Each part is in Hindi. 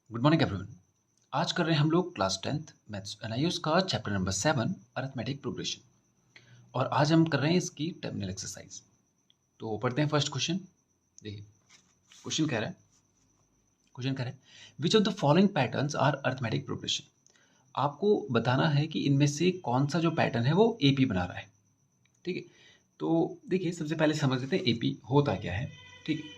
Good morning everyone. आज कर रहे हैं हम लोग क्लास 10th मैथ्स एनआईओस का चैप्टर नंबर 7 अरिथमेटिक प्रोग्रेशन। और आज हम कर रहे हैं इसकी टर्मिनल एक्सरसाइज। तो पढ़ते हैं फर्स्ट क्वेश्चन। देखिए क्वेश्चन कह रहा है which of the following patterns are arithmetic progression. आपको बताना है कि इनमें से कौन सा जो पैटर्न है वो एपी बना रहा है। ठीक है, तो देखिए सबसे पहले समझ लेते हैं एपी होता क्या है। ठीक है,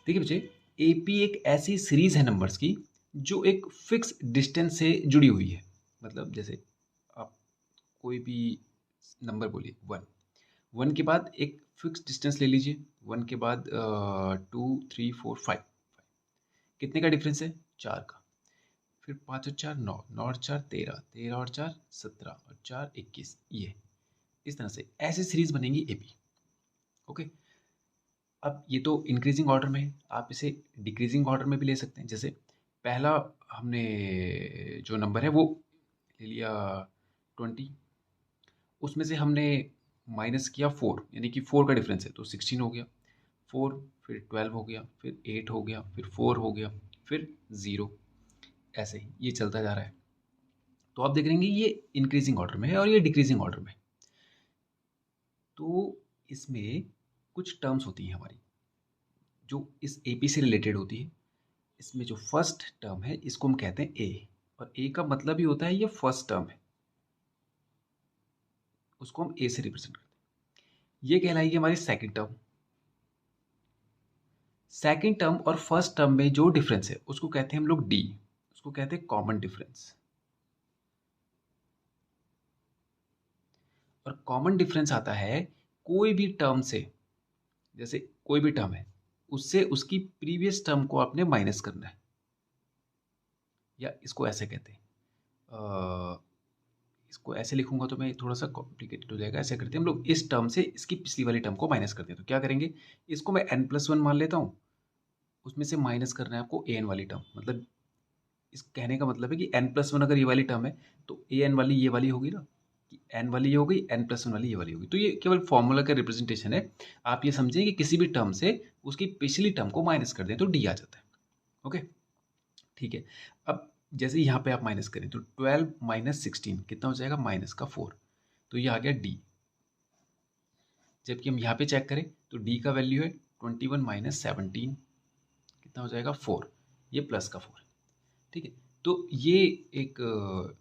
देखिए बच्चे, एपी एक ऐसी सीरीज है नंबर्स की जो एक फिक्स डिस्टेंस से जुड़ी हुई है। मतलब जैसे आप कोई भी नंबर बोलिए, वन वन के बाद एक फिक्स डिस्टेंस ले लीजिए, वन के बाद 2 3 4 5, कितने का डिफरेंस है? 4 का। फिर 5 और 4 9, 9 और 4 13, 13 और 4 17 और 4 21। ये इस तरह से ऐसी सीरीज बनेंगी एपी। ओके, अब ये तो इंक्रीजिंग ऑर्डर में है, आप इसे डिक्रीजिंग ऑर्डर में भी ले सकते हैं। जैसे पहला हमने जो नंबर है वो ले लिया 20, उसमें से हमने माइनस किया 4, यानी कि 4 का डिफरेंस है तो 16 हो गया। 4 फिर 12 हो गया, फिर 8 हो गया, फिर 4 हो गया, फिर 0। ऐसे ही ये चलता जा रहा है। तो आप देख लेंगे ये इंक्रीजिंग ऑर्डर में है और ये डिक्रीजिंग ऑर्डर में। तो इसमें कुछ टर्म्स होती हैं हमारी जो इस एपी से रिलेटेड होती है। इसमें जो फर्स्ट टर्म है इसको हम कहते हैं ए, और ए का मतलब ही होता है ये फर्स्ट टर्म है, उसको हम ए से रिप्रेजेंट करते हैं। ये कहलाएगी हमारी सेकंड टर्म। सेकंड टर्म और फर्स्ट टर्म में जो डिफरेंस है उसको कहते हैं हम लोग डी, उसको कहते हैं कॉमन डिफरेंस। और कॉमन डिफरेंस आता है कोई भी टर्म से, जैसे कोई भी टर्म है उससे उसकी प्रीवियस टर्म को आपने माइनस करना है, या इसको ऐसे कहते हैं इसको ऐसे लिखूंगा तो मैं थोड़ा सा कॉम्प्लिकेटेड हो जाएगा। ऐसे करते हैं हम लोग, इस टर्म से इसकी पिछली वाली टर्म को माइनस करते हैं। तो क्या करेंगे, इसको मैं n+1 मान लेता हूँ, उसमें से माइनस करना है आपको an वाली टर्म। मतलब इस कहने का मतलब है कि n+1 अगर ये वाली टर्म है तो an वाली ये वाली होगी ना, कि n वाली ये हो गई, n+1 वाली ये वाली होगी। तो ये केवल फॉर्मूला का रिप्रेजेंटेशन है। आप ये समझें कि किसी भी टर्म से उसकी पिछली टर्म को माइनस कर दें तो डी आ जाता है। ओके, ठीक है। अब जैसे यहाँ पे आप माइनस करें तो 12 माइनस 16 कितना हो जाएगा? माइनस का 4। तो ये आ गया डी। जबकि हम यहाँ पे चेक करें तो डी का वैल्यू है 21 माइनस 17, कितना हो जाएगा? 4। ये प्लस का 4। ठीक है, तो ये एक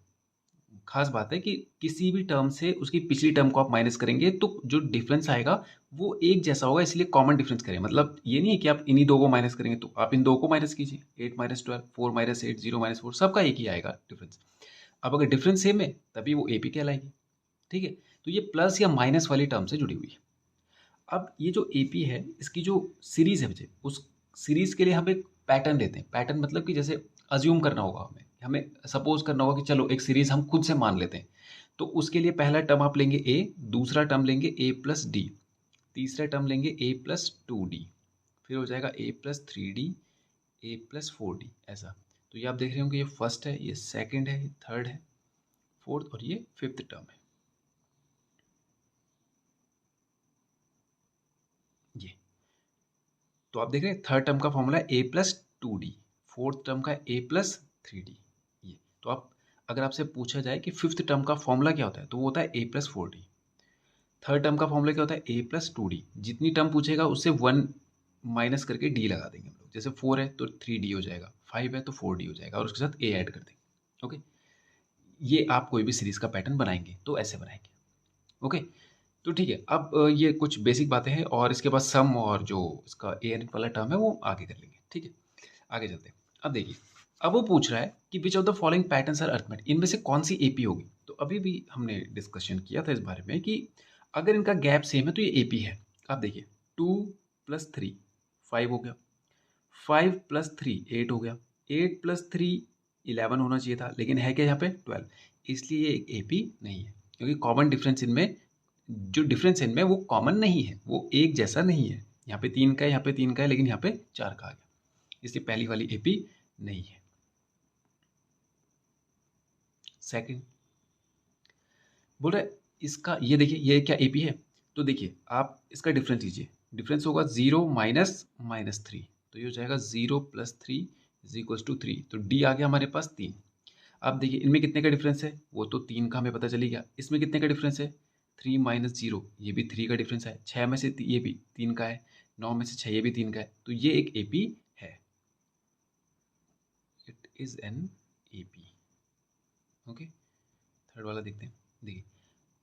खास बात है कि किसी भी टर्म से उसकी पिछली टर्म को आप माइनस करेंगे तो जो डिफरेंस आएगा वो एक जैसा होगा, इसलिए कॉमन डिफरेंस करें। मतलब ये नहीं है कि आप इन्हीं दो को माइनस करेंगे, तो आप इन दो को माइनस कीजिए, 8 माइनस 12, 4 माइनस 8, 0 माइनस 4, सबका एक ही आएगा डिफरेंस। अब अगर डिफरेंस सेम है तभी वो एपी कहलाएगी। ठीक है, तो ये प्लस या माइनस वाली टर्म से जुड़ी हुई है। अब ये जो एपी है इसकी जो सीरीज है बच्चे, उस सीरीज के लिए हम एक पैटर्न लेते हैं। पैटर्न मतलब कि जैसे अज्यूम करना होगा, हमें हमें सपोज करना होगा कि चलो एक सीरीज हम खुद से मान लेते हैं। तो उसके लिए पहला टर्म आप लेंगे ए, दूसरा टर्म लेंगे ए प्लस डी, तीसरा टर्म लेंगे ए प्लस 2d, फिर हो जाएगा ए प्लस 3d, ए प्लस 4d, ऐसा। तो ये आप देख रहे होंगे, ये फर्स्ट है, ये सेकंड है, ये थर्ड है, फोर्थ और ये फिफ्थ टर्म है। ये तो आप देख रहे हैं थर्ड टर्म का फॉर्मूला है A plus 2d, fourth term का ए प्लस 3d। ये तो आप, अगर आपसे पूछा जाए कि फिफ्थ टर्म का फॉर्मूला क्या होता है तो वो होता है A plus 4d। Third term का फॉर्मूला क्या होता है? A plus 2d। जितनी टर्म पूछेगा उससे 1 माइनस करके डी लगा देंगे हम लोग। जैसे 4 है तो 3d हो जाएगा, 5 है तो 4d हो जाएगा, और उसके साथ ए ऐड कर देंगे। ओके, ये आप कोई भी सीरीज का पैटर्न बनाएंगे तो ऐसे बनाएंगे। ओके, तो ठीक है। अब ये कुछ बेसिक बातें हैं, और इसके बाद सम और जो इसका ए एन वाला टर्म है वो आगे कर लेंगे। ठीक है, आगे चलते हैं। अब देखिए, अब वो पूछ रहा है कि which of the following patterns are arithmetic, इनमें से कौन सी एपी होगी। तो अभी भी हमने डिस्कशन किया था इस बारे में कि अगर इनका गैप सेम है तो ये एपी है। आप देखिए 2+3 5 हो गया, 5+3 8 हो गया, 8+3 11 होना चाहिए था, लेकिन है क्या यहाँ पे 12, इसलिए ये एक एपी नहीं है, क्योंकि कॉमन डिफरेंस इनमें, जो डिफरेंस है इनमें वो कॉमन नहीं है, वो एक जैसा नहीं है। यहाँ पे 3 का है, यहाँ पे 3 का है, लेकिन यहाँ पे 4 का आ गया, इसलिए पहली वाली एपी नहीं है। सेकंड बोल रहा है इसका, ये देखिए ये क्या एपी है। तो देखिए आप इसका डिफरेंस लीजिए, डिफरेंस होगा 0 माइनस -3, तो ये हो जाएगा 0+3 इज इक्वल्स टू 3, तो डी आ गया हमारे पास 3। अब देखिए इनमें कितने का डिफरेंस है, वो तो 3 का हमें पता चली गया। इसमें कितने का डिफरेंस है, 3 माइनस 0, ये भी 3 का डिफरेंस है। 6 में से ये भी 3 का है, 9 में से 6 ये भी 3 का है, तो ये एक एपी है। It is an AP. Okay, third वाला देखते हैं। देखिए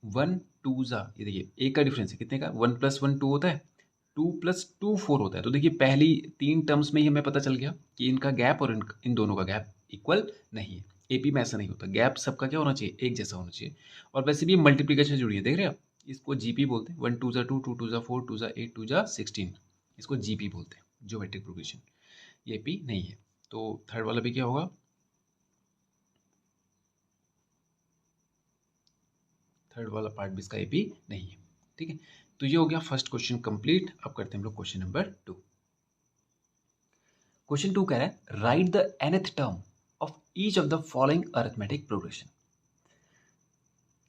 1 2 ज़ा, ये देखिए एक का डिफरेंस है कितने का, 1 प्लस 1 2 होता है, 2 प्लस 2 4 होता है। तो देखिए पहली 3 टर्म्स में ही हमें पता चल गया कि इनका गैप और इन दोनों का गैप इक्वल नहीं है। एपी में ऐसा नहीं होता, गैप सबका क्या होना चाहिए, एक जैसा होना चाहिए। और वैसे भी मल्टीप्लिकेशन जुड़ी है, देख रहे हैं आप, इसको जीपी बोलते हैं। 1 2 ज़ा 2, 2 2 ज़ा 4, 2 ज़ा 8, 2 ज़ा 16, इसको जीपी बोलते हैं, ज्योमेट्रिक प्रोग्रेशन। ये एपी नहीं है। तो थर्ड वाला भी क्या होगा, थर्ड वाला पार्ट भी इसका एपी नहीं है। ठीक है, तो ये हो गया फर्स्ट क्वेश्चन कंप्लीट। अब करते हैं हम लोग क्वेश्चन नंबर 2। क्वेश्चन 2 कह रहा है right the nth term of each of the following arithmetic progression.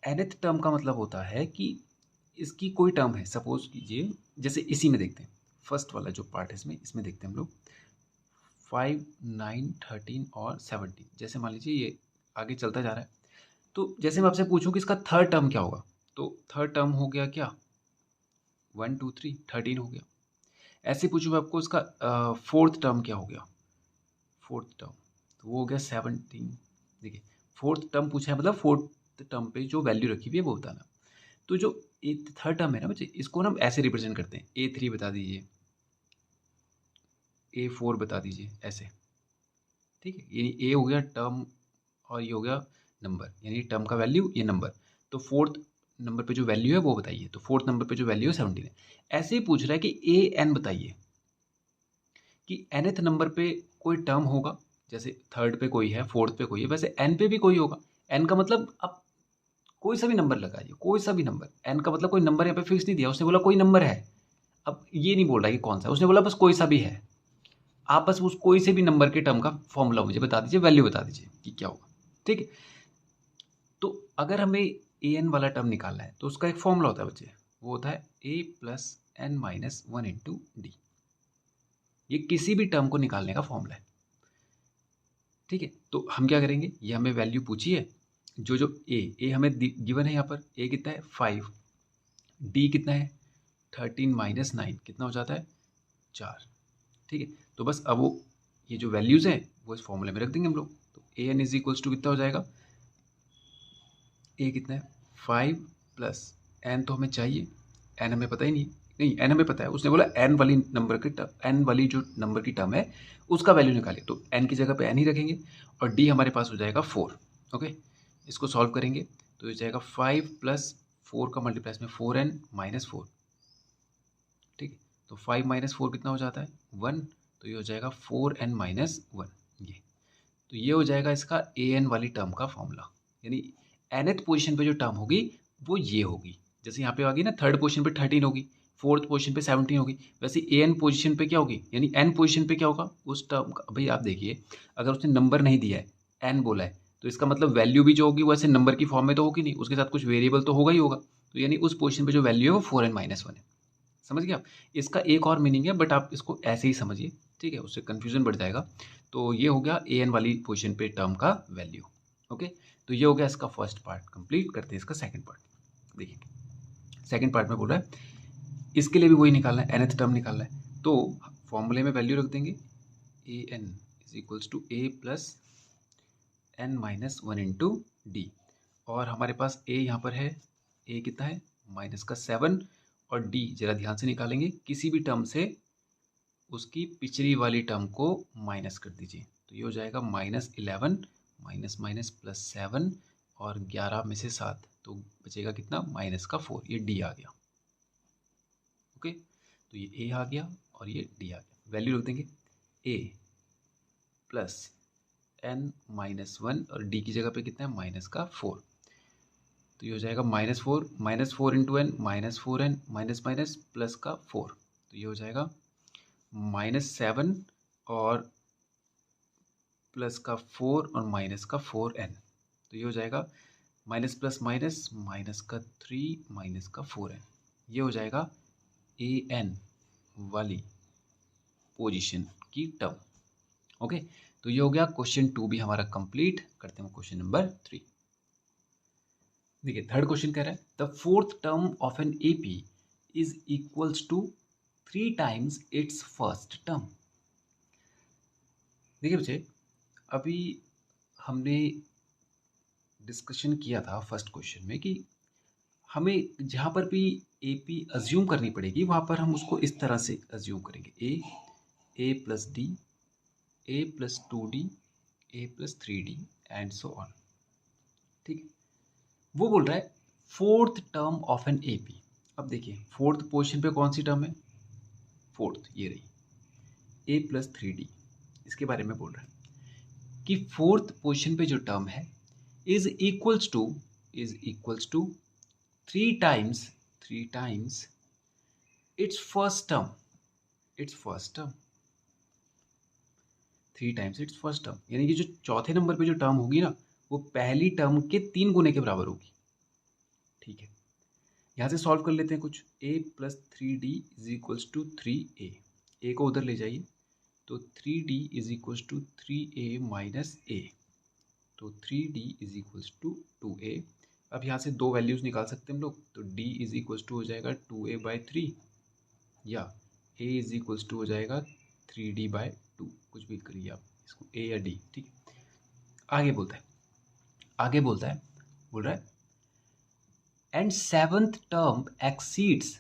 nth term का मतलब होता है कि इसकी कोई टर्म है, सपोज कीजिए जैसे इसी में देखते हैं, फर्स्ट वाला जो पार्ट है इसमें देखते हैं हम लोग 5 9 13 और 17। जैसे मान लीजिए ये आगे चलता जा रहा है, तो जैसे मैं आपसे पूछूं कि इसका थर्ड टर्म क्या होगा, तो थर्ड टर्म हो गया क्या, 1 2 3 13 हो गया। ऐसे पूछूं मैं आपको इसका फोर्थ टर्म क्या हो गया, फोर्थ टर्म तो वो हो गया 17। देखिए फोर्थ टर्म पूछा है, मतलब फोर्थ टर्म पे जो वैल्यू रखी हुई है वो बताना। तो जो थर्ड टर्म है ना बच्चे, इसको ना हम ऐसे रिप्रेजेंट करते हैं, A3 बता दीजिए, A4 बता दीजिए, ऐसे। ठीक है, यानी ए हो गया टर्म और ये हो गया नंबर, यानी टर्म का वैल्यू ये नंबर। तो फोर्थ नंबर पे जो वैल्यू है वो बताइए, तो फोर्थ नंबर पे जो वैल्यू है 17 है। ऐसे ही पूछ रहा है कि AN बताइए कि nth नंबर पे कोई टर्म होगा, जैसे थर्ड पे कोई है, फोर्थ पे कोई है, वैसे n पे भी कोई होगा। n का मतलब आप कोई सा भी नंबर लगाइए, कोई सा भी नंबर, n का मतलब कोई नंबर यहाँ पे फिक्स नहीं दिया, उसने बोला कोई नंबर है। अब ये नहीं बोल रहा कि कौन सा, उसने बोला बस कोई सा भी है। आप बस उस कोई से भी नंबर के टर्म का फॉर्मूला मुझे बता दीजिए, वैल्यू बता दीजिए कि क्या होगा। ठीक है, तो अगर हमें an वाला टर्म निकालना है तो उसका एक फॉर्मूला होता है बच्चे, वो होता है a plus n minus 1 into D. ये किसी भी टर्म को निकालने का फॉर्मूला है। ठीक है, तो हम क्या करेंगे, ये हमें वैल्यू पूछी है, जो a हमें गिवन है यहाँ पर, a कितना है 5, d कितना है 13 माइनस 9 कितना हो जाता है 4। ठीक है, तो बस अब वो ये जो वैल्यूज़ हैं वो इस फॉर्मूले में रख देंगे हम लोग। तो A N is equals to कितना हो जाएगा, ए कितना है 5 प्लस एन तो हमें चाहिए, एन हमें पता ही नहीं एन हमें पता है, उसने बोला एन वाली नंबर की एन वाली जो नंबर की टर्म है उसका वैल्यू निकालिए, तो एन की जगह पे एन ही रखेंगे। और डी हमारे पास हो जाएगा 4। ओके, इसको सॉल्व करेंगे तो ये जाएगा 5 प्लस 4 का मल्टीप्लाई में 4n माइनस 4। ठीक है, तो 5 माइनस 4 कितना हो जाता है 1, तो ये हो जाएगा 4n माइनस 1। ये तो ये हो जाएगा इसका an वाली टर्म का फॉर्मूला, यानी nth पोजीशन पे जो टर्म होगी वो ये होगी। जैसे यहाँ पे आ गई ना, थर्ड पोजीशन पे 13 होगी, फोर्थ पोजीशन पे 17 होगी, वैसे an पोजीशन पे क्या होगी, यानी n पोजीशन पे क्या होगा उस टर्म का। भाई आप देखिए, अगर उसने नंबर नहीं दिया है n बोला है, तो इसका मतलब वैल्यू भी जो होगी वो ऐसे नंबर की फॉर्म में तो होगी नहीं, उसके साथ कुछ वेरिएबल तो होगा ही होगा। तो यानी उस पोजीशन पे जो वैल्यू है वो 4n माइनस 1 है। समझ गए आप, इसका एक और मीनिंग है बट आप इसको ऐसे ही समझिए, ठीक है, उससे कन्फ्यूजन बढ़ जाएगा। तो ये हो गया an वाली पोजीशन पे टर्म का वैल्यू। ओके, तो ये हो गया इसका फर्स्ट पार्ट। कंप्लीट करते हैं इसका सेकंड पार्ट। देखिए सेकंड पार्ट में बोल रहा है इसके लिए भी वही निकालना है, nth टर्म निकालना है, तो फॉर्मूले में वैल्यू रख देंगे an is equals to a plus n minus 1 into d. और हमारे पास a यहाँ पर है, a कितना है माइनस का 7, और d जरा ध्यान से निकालेंगे, किसी भी टर्म से उसकी पिछली वाली टर्म को माइनस कर दीजिए, तो ये हो जाएगा माइनस 11 माइनस माइनस प्लस 7 और 11 में से 7, तो बचेगा कितना माइनस का 4, ये डी आ गया। ओके, तो ये ए आ गया और ये डी आ गया। वैल्यू रख देंगे ए प्लस एन माइनस 1 और डी की जगह पे कितना है माइनस का 4, तो ये हो जाएगा minus four into n minus 4n minus minus plus का 4, तो ये हो जाएगा -7 और प्लस का 4 और माइनस का 4n, तो ये हो जाएगा माइनस प्लस माइनस माइनस का 3 माइनस का 4n। ये हो जाएगा an वाली पोजीशन की टर्म। ओके, तो ये हो गया क्वेश्चन 2 भी हमारा कंप्लीट। करते हैं क्वेश्चन नंबर 3। देखिए थर्ड क्वेश्चन कह रहा है the fourth term of an AP is equals to 3 times its first term. देखिए बच्चे, अभी हमने डिस्कशन किया था फर्स्ट क्वेश्चन में कि हमें जहाँ पर भी एपी अज्यूम करनी पड़ेगी वहाँ पर हम उसको इस तरह से अज्यूम करेंगे A plus D, A plus 2d, A plus 3d and so on. ठीक है, वो बोल रहा है fourth term of an AP. अब देखिए फोर्थ पोजीशन पे कौन सी टर्म है, फोर्थ ये रही ए प्लस 3d। इसके बारे में बोल रहा है कि फोर्थ पोजीशन पे जो टर्म है is equals to 3 times its first term, 3 times its first term, यानी कि जो चौथे नंबर पे जो टर्म होगी ना वो पहली टर्म के 3 गुने के बराबर होगी। ठीक है, यहाँ से सॉल्व कर लेते हैं कुछ। a plus 3d is equals to 3a, a को उधर ले जाइए तो 3d is equals to 3a minus a, तो 3d is equals to 2a। अब यहाँ से दो वैल्यूज निकाल सकते हैं हम लोग, तो d इज इक्वल्स टू हो जाएगा 2a बाई 3 या a इज इक्वल्स टू हो जाएगा 3d बाई 2, कुछ भी करिए आप इसको, a या d। ठीक है, आगे बोल रहा है एंड सेवंथ टर्म एक्सीड्स।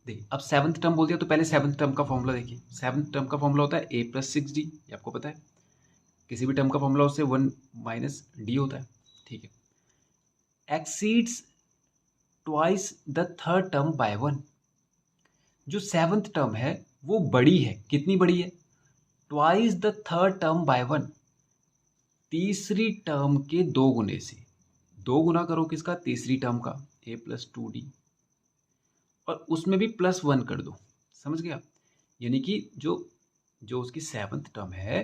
देखिए अब सेवंथ टर्म बोल दिया तो पहले सेवंथ टर्म का फॉर्मूला देखिए। सेवंथ टर्म का फॉर्मूला होता है a प्लस 6d, ये आपको पता है। किसी भी टर्म का फॉर्मूला उससे 1 माइनस डी होता है। ठीक है, exceeds twice the third term by 1। जो सेवंथ टर्म है वो बड़ी है, कितनी बड़ी है, twice the third term by 1, तीसरी टर्म के 2 गुने से। 2 गुना करो किसका, तीसरी टर्म का, a प्लस 2d, और उसमें भी प्लस 1 कर दो। समझ गया, यानी कि जो उसकी सेवंथ टर्म है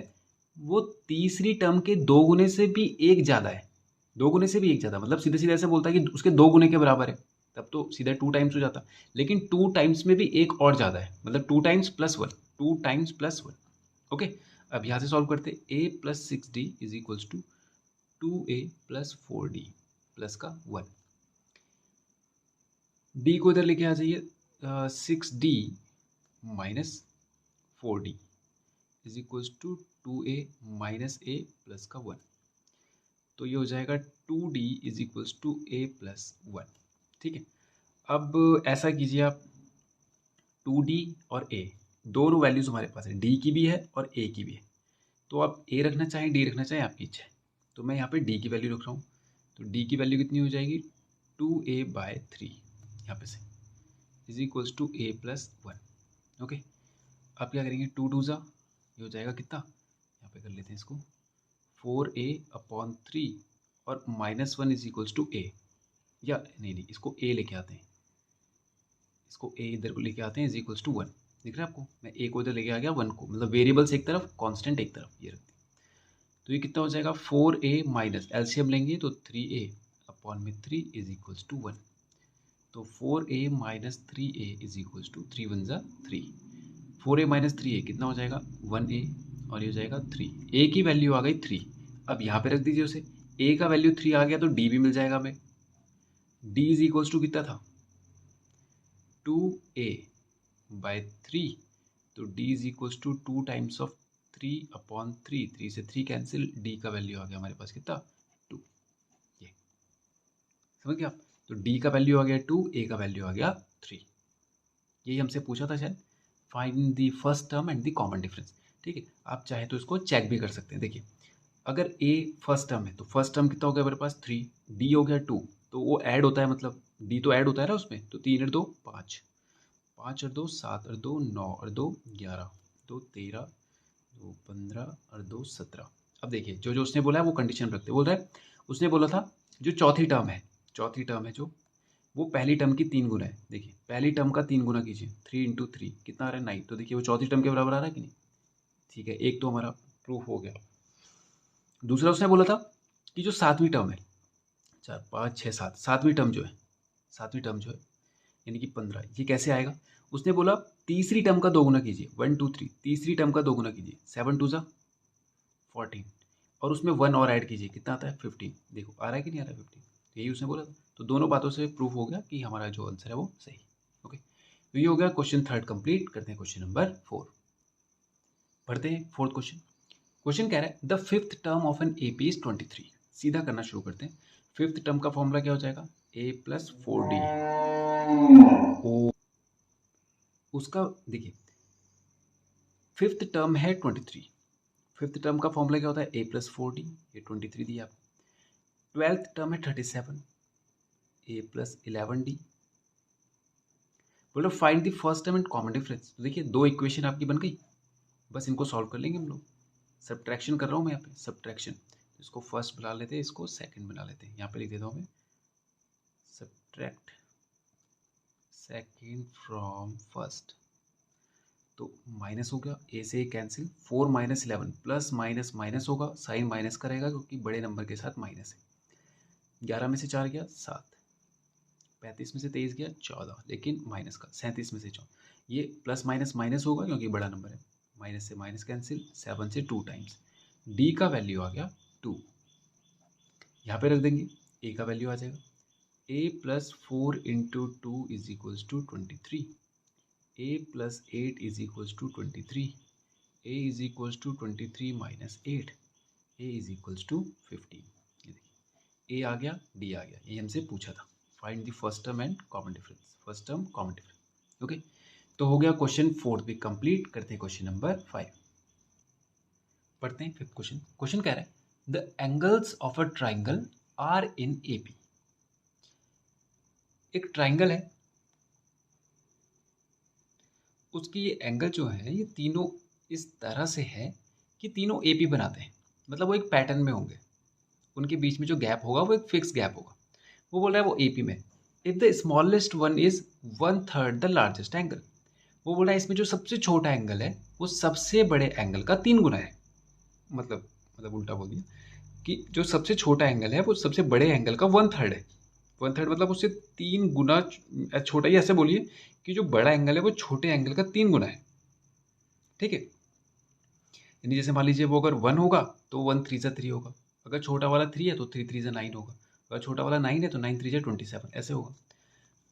वो तीसरी टर्म के 2 गुने से भी एक ज़्यादा है। 2 गुने से भी एक ज़्यादा मतलब सीधे सीधे ऐसे बोलता है कि उसके 2 गुने के बराबर है, तब तो सीधा 2 टाइम्स हो जाता। लेकिन 2 टाइम्स में भी एक और ज़्यादा है, मतलब 2 times plus 1, 2 times plus 1। Okay, अब यहाँ से सॉल्व करते, a plus 6d is equals to 2a plus 4d plus का 1। d को इधर लेके आ जाइए, 6d minus 4d is equals to 2a minus a plus का 1, तो ये हो जाएगा 2d is equals to a plus 1। ठीक है, अब ऐसा कीजिए आप, 2d और a दोनों वैल्यूज हमारे पास है, d की भी है और a की भी है, तो आप a रखना चाहें d रखना चाहें आपकी इच्छा है। तो मैं यहाँ पे d की वैल्यू रख रहा हूँ, तो d की वैल्यू कितनी हो जाएगी 2a बाय 3 यहाँ पे से is equals to a plus 1। Okay, अब क्या करेंगे, 2 2 जा, ये हो जाएगा कितना, यहाँ पे कर लेते हैं इसको 4a अपॉन 3 और minus 1 is equals to a, या नहीं इसको a लेके आते हैं, इसको a इधर को लेके आते हैं इज इक्वल्स टू 1। दिख रहा है आपको, मैं a को इधर लेके आ गया 1 को, मतलब वेरिएबल्स एक तरफ कांस्टेंट एक तरफ, ये रखते हैं। तो ये कितना हो जाएगा 4a माइनस एलसीएम लेंगे तो 3a अपॉन में 3 इज इक्वल्स टू 1, तो 4a minus 3a is equals to 3 1 जा 3, 4a माइनस 3a कितना हो जाएगा 1a, और ये हो जाएगा 3, a की वैल्यू आ गई 3। अब यहाँ पे रख दीजिए उसे, a का वैल्यू 3 आ गया तो d भी मिल जाएगा हमें। d इज इक्वल्स टू कितना था 2a बाय 3, तो d is equals to 2 times of 3 upon 3, 3 से 3 कैंसिल, d का वैल्यू आ गया हमारे पास कितना 2। ये समझ गया आप, तो d का वैल्यू आ गया 2, a का वैल्यू आ गया 3। यही हमसे पूछा था शायद, find the first term and the common difference. ठीक है, आप चाहे तो इसको चेक भी कर सकते हैं। देखिए अगर a फर्स्ट टर्म है तो फर्स्ट टर्म कितना हो गया मेरे पास 3, d हो गया 2, तो वो ऐड होता है, मतलब d तो ऐड होता है ना उसमें, तो 3 और 2 5, 5 और 2 7 और 2 9 और 2 11, 2 13, 2 15 और 2 17। अब देखिए जो जो उसने बोला है वो कंडीशन रखते, बोल रहा है उसने बोला था जो चौथी टर्म है जो वो पहली टर्म की 3 गुना है। देखिए पहली टर्म का 3 गुना कीजिए, 3 इंटू 3 कितना आ रहा है 9, तो देखिए वो चौथी टर्म के बराबर आ रहा है कि नहीं। ठीक है, एक तो हमारा प्रूफ हो गया। दूसरा उसने बोला था कि जो सातवीं टर्म है, 4 5 6 7, सातवीं टर्म जो है यानी कि 15। ये कैसे आएगा? उसने बोला तीसरी टर्म का दोगुना कीजिए, 1 2 3, तीसरी टर्म का दोगुना कीजिए, 7 2 जा 14, और उसमें 1 और ऐड कीजिए, कितना आता है 15। देखो आ रहा है कि नहीं आ रहा है 15, यही उसने बोला था। तो दोनों बातों से प्रूफ हो गया कि हमारा जो आंसर है वो सही। ओके, तो ये हो गया क्वेश्चन थर्ड कंप्लीट। करते हैं क्वेश्चन नंबर 4, पढ़ते हैं फोर्थ क्वेश्चन। क्वेश्चन कह रहा है the fifth term of an AP is 23। सीधा करना शुरू करते हैं। फिफ्थ टर्म का फॉर्मूला क्या हो जाएगा? A + 4D। ओ, उसका देखिए फिफ्थ टर्म है 23। फिफ्थ टर्म का फॉर्मूला क्या होता है? A + 4D, ये 23 दिया आपको। 12th टर्म है 37, A + 11D। बोलो find the first term and common difference. तो देखिए दो इक्वेशन आपकी बन गई, बस इनको सॉल्व कर लेंगे हम लोग। सब्ट्रैक्शन कर रहा हूँ मैं यहाँ पे, सब्ट्रैक्शन। इसको फर्स्ट बना लेते हैं, इसको सेकंड बना लेते हैं। यहाँ पे लिख देता हूँ मैं सब्ट्रैक्ट सेकंड फ्रॉम फर्स्ट। तो माइनस हो गया, ए से कैंसिल, 4 - 11 प्लस माइनस माइनस होगा, साइन माइनस का रहेगा क्योंकि बड़े नंबर के साथ माइनस है। 11 में से 4 गया 7, 35 में से 23 गया 14, लेकिन माइनस का 37 में से 4, ये प्लस माइनस माइनस होगा क्योंकि बड़ा नंबर है। माइनस से माइनस कैंसिल, 7 से 2 टाइम्स, डी का वैल्यू आ गया 2। यहाँ पे रख देंगे, ए का वैल्यू आ जाएगा a + 4 × 2 = 23, a + 8 = 23, a = 23 - 8, a = 15। ये देखिए a आ गया, d आ गया, ये हमसे पूछा था। Find the first term and common difference, first term common difference. Okay, तो हो गया क्वेश्चन फोर्थ भी कंप्लीट। करते हैं क्वेश्चन नंबर 5, पढ़ते हैं फिफ्थ क्वेश्चन। क्वेश्चन कह रहा है the angles of a triangle are in AP। एक ट्राइंगल है, उसकी ये एंगल जो है ये तीनों इस तरह से है कि तीनों AP बनाते हैं, मतलब वो एक पैटर्न में होंगे। उनके बीच में जो गैप होगा वो एक फिक्स गैप होगा। वो बोल रहा है वो AP में if the smallest one is 1/3 the largest angle. वो बोल रहा है इसमें जो सबसे छोटा एंगल है वो सबसे बड़े एंगल का 3 गुना है। मतलब उल्टा बोल दिया कि जो सबसे छोटा एंगल है वो सबसे बड़े एंगल का 1/3 है। 1/3 मतलब उससे 3 गुना छोटा ही, ऐसे बोलिए कि जो बड़ा एंगल है वो छोटे एंगल का 3 गुना है। ठीक है, यानी जैसे मान लीजिए वो अगर 1 होगा तो 1 3 जा 3 होगा, अगर छोटा वाला 3 है तो 3 3 जा 9 होगा, अगर छोटा वाला 9 है तो 9 3 जा 27, ऐसे होगा।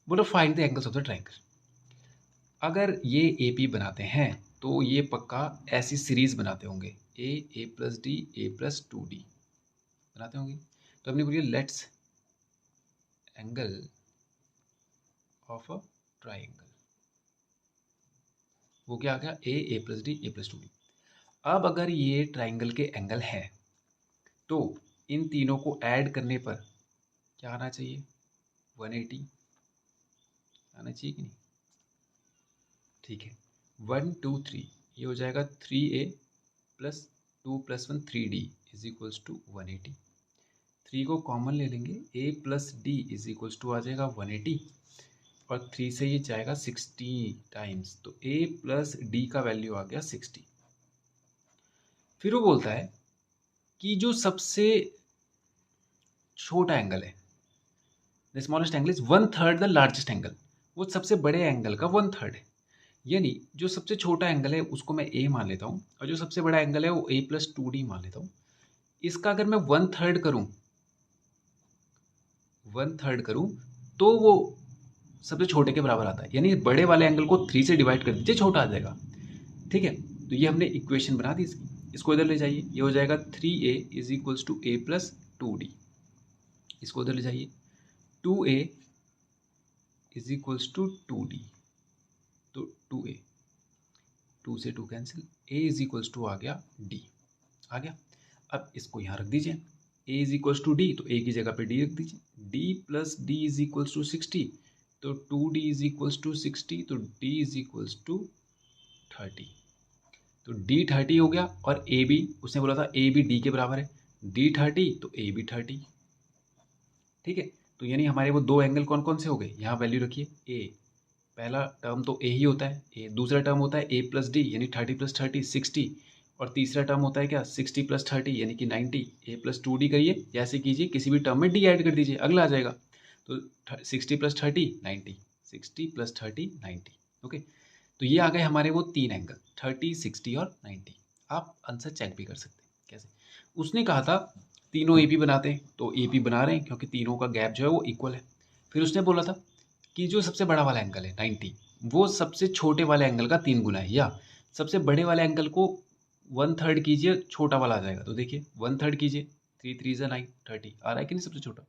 बोलो find the angles of the triangle. अगर ये AP बनाते हैं तो ये पक्का ऐसी सीरीज बनाते होंगे, A + D A + 2D बनाते होंगे। तो हमने बोलिए let's angle of a triangle, वो क्या आ गया A + D A + 2D। अब अगर ये ट्राइंगल के एंगल है तो इन तीनों को ऐड करने पर क्या आना चाहिए? 180 आना चाहिए कि नहीं? ठीक है, 1 2 3 ये हो जाएगा 3A + 2 + 1 3D = 180। 3 को कॉमन ले लेंगे, A + D = आ जाएगा 180, और 3 से ये जाएगा 60 टाइम्स, तो A + D का वैल्यू आ गया 60। फिर वो बोलता है कि जो सबसे छोटा एंगल है, the smallest angle is 1/3 the largest angle, वो सबसे बड़े एंगल का 1/3 है। यानी जो सबसे छोटा एंगल है उसको मैं A मान लेता हूँ, और जो सबसे बड़ा एंगल है वो A + 2D मान लेता हूँ। इसका अगर मैं 1/3 करूँ, 1/3 करूँ तो वो सबसे छोटे के बराबर आता है, यानी बड़े वाले एंगल को 3 से डिवाइड कर दीजिए, छोटा आ जाएगा। ठीक है, तो ये हमने इक्वेशन बना दी इसकी। इसको इधर ले जाइए, ये हो जाएगा 3A = A + 2D। इसको उधर ले जाइए, 2A = 2D, तो 2A, 2 से 2 कैंसिल, A = आ गया D, आ गया। अब इसको यहाँ रख दीजिए, A = D, तो A की जगह पे D रख दीजिए, D + D = 60, तो 2D = 60, तो D = 30, तो D 30 हो गया। और A भी उसने बोला था A भी D के बराबर है, D 30 तो A भी 30। ठीक है, तो यानी हमारे वो दो एंगल कौन कौन से हो गए, यहाँ वैल्यू रखिए। A पहला टर्म तो A ही होता है, A दूसरा टर्म होता है A + D यानी 30 + 30 60, और तीसरा टर्म होता है क्या 60 + 30 यानी कि 90। A + 2D करिए या ऐसे कीजिए, किसी भी टर्म में D ऐड कर दीजिए, अगला आ जाएगा। तो 60 + 30 90, 60 प्लस 30 90। ओके, तो ये आ गए हमारे वो तीन एंगल 30, 60 और 90। आप आंसर चेक भी कर सकते हैं कैसे। उसने कहा था तीनों एपी बनाते हैं, तो एपी बना रहे हैं क्योंकि तीनों का गैप जो है वो इक्वल है। फिर उसने बोला था कि जो सबसे बड़ा वाला एंगल है 90, वो सबसे छोटे वाले एंगल का 3 गुना है, या सबसे बड़े वाले एंगल को 1/3 कीजिए, छोटा वाला आ जाएगा। तो देखिए 1/3 कीजिए, 3 3 9 30 आ रहा है कि नहीं सबसे छोटा।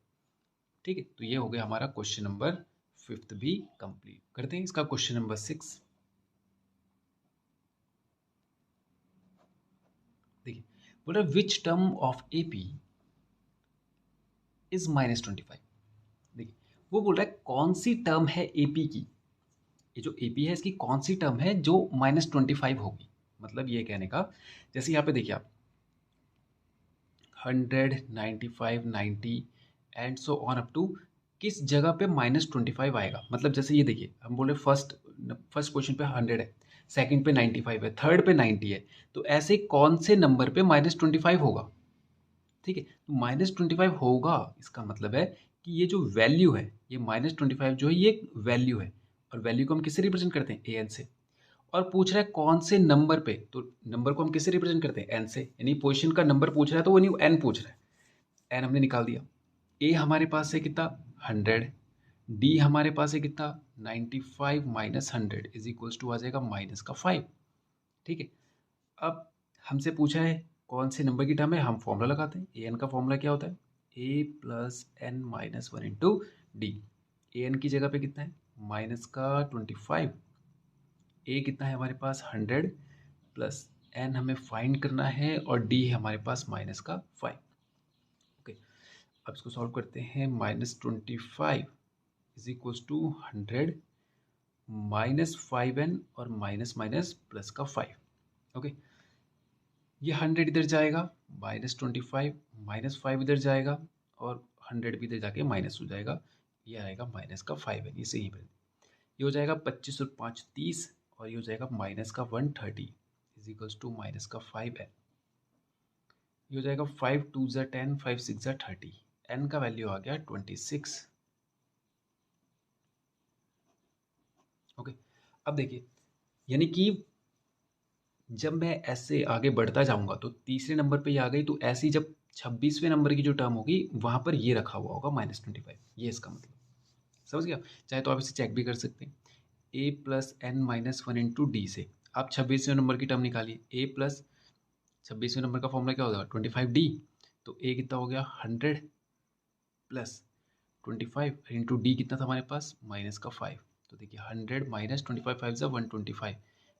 ठीक है, तो ये हो गया हमारा क्वेश्चन नंबर 5 भी कंप्लीट। करते हैं इसका क्वेश्चन नंबर 6। देखिए बोल रहा है which term of AP is -25। देखिए वो बोल रहा है कौन सी टर्म है एपी की, ये जो एपी है इसकी कौन सी टर्म है जो -25 होगी। मतलब ये कहने का, जैसे यहाँ पे देखिए आप 100, 95, 90 and so on up to किस जगह पे -25 आएगा। मतलब जैसे ये देखिए हम बोले फर्स्ट फर्स्ट क्वेश्चन पे 100 है, सेकंड पे 95 है, थर्ड पे 90 है, तो ऐसे कौन से नंबर पे -25 होगा। ठीक है, तो -25 होगा इसका मतलब है कि ये जो वैल्यू है, ये -25 जो है ये एक वैल्यू है, और वैल्यू को हम किससे रिप्रेजेंट करते हैं, एन से। और पूछ रहा है कौन से नंबर पे, तो नंबर को हम किससे रिप्रेजेंट करते हैं, एन से। यानी पोजीशन का नंबर पूछ रहा है तो वो नहीं, एन पूछ रहा है। एन हमने निकाल दिया। ए हमारे पास है कितना 100, डी हमारे पास है कितना 95 माइनस 100 इज इक्वल्स टू आ जाएगा माइनस का 5। ठीक है, अब हमसे पूछा है कौन से नंबर की टर्म है, हम फॉर्मूला लगाते हैं। ए एन का फॉर्मूला क्या होता है, A plus N minus 1 into D. A N की जगह पे कितना है माइनस का 25, ए कितना है हमारे पास 100 प्लस एन हमें फाइंड करना है, और डी है हमारे पास माइनस का 5। ओके, अब इसको सॉल्व करते हैं। -25 is equals to 100 minus 5n और माइनस माइनस प्लस का 5। ओके, ये 100 इधर जाएगा, -25 -5 इधर जाएगा, और 100 भी इधर जाके माइनस हो जाएगा। ये आएगा माइनस का 5n, ये सही है। ये हो जाएगा 25 और 5 30, और ये हो जाएगा माइनस का 130 इज इक्वल्स टू माइनस का 5n। ये हो जाएगा 5 2 ज़ा 10, 5 6 ज़ा 30, n का वैल्यू आ गया 26। ओके, अब देखिए यानी कि जब मैं ऐसे आगे बढ़ता जाऊंगा तो तीसरे नंबर पे ये आ गई, तो ऐसे ही जब 26वें नंबर की जो टर्म होगी वहां पर ये रखा हुआ होगा -25। ये इसका मतलब, समझ गया। चाहे तो आप इसे चेक भी कर सकते हैं, a plus N minus 1 into d से आप 26वें नंबर की टर्म निकालिए। a प्लस 26वें नंबर का फॉर्मूला क्या होगा 25d, तो a कितना हो गया 100 प्लस 25 इंटू डी कितना था हमारे पास माइनस का 5। तो देखिए 100 माइनस 25 5 ज़ा 125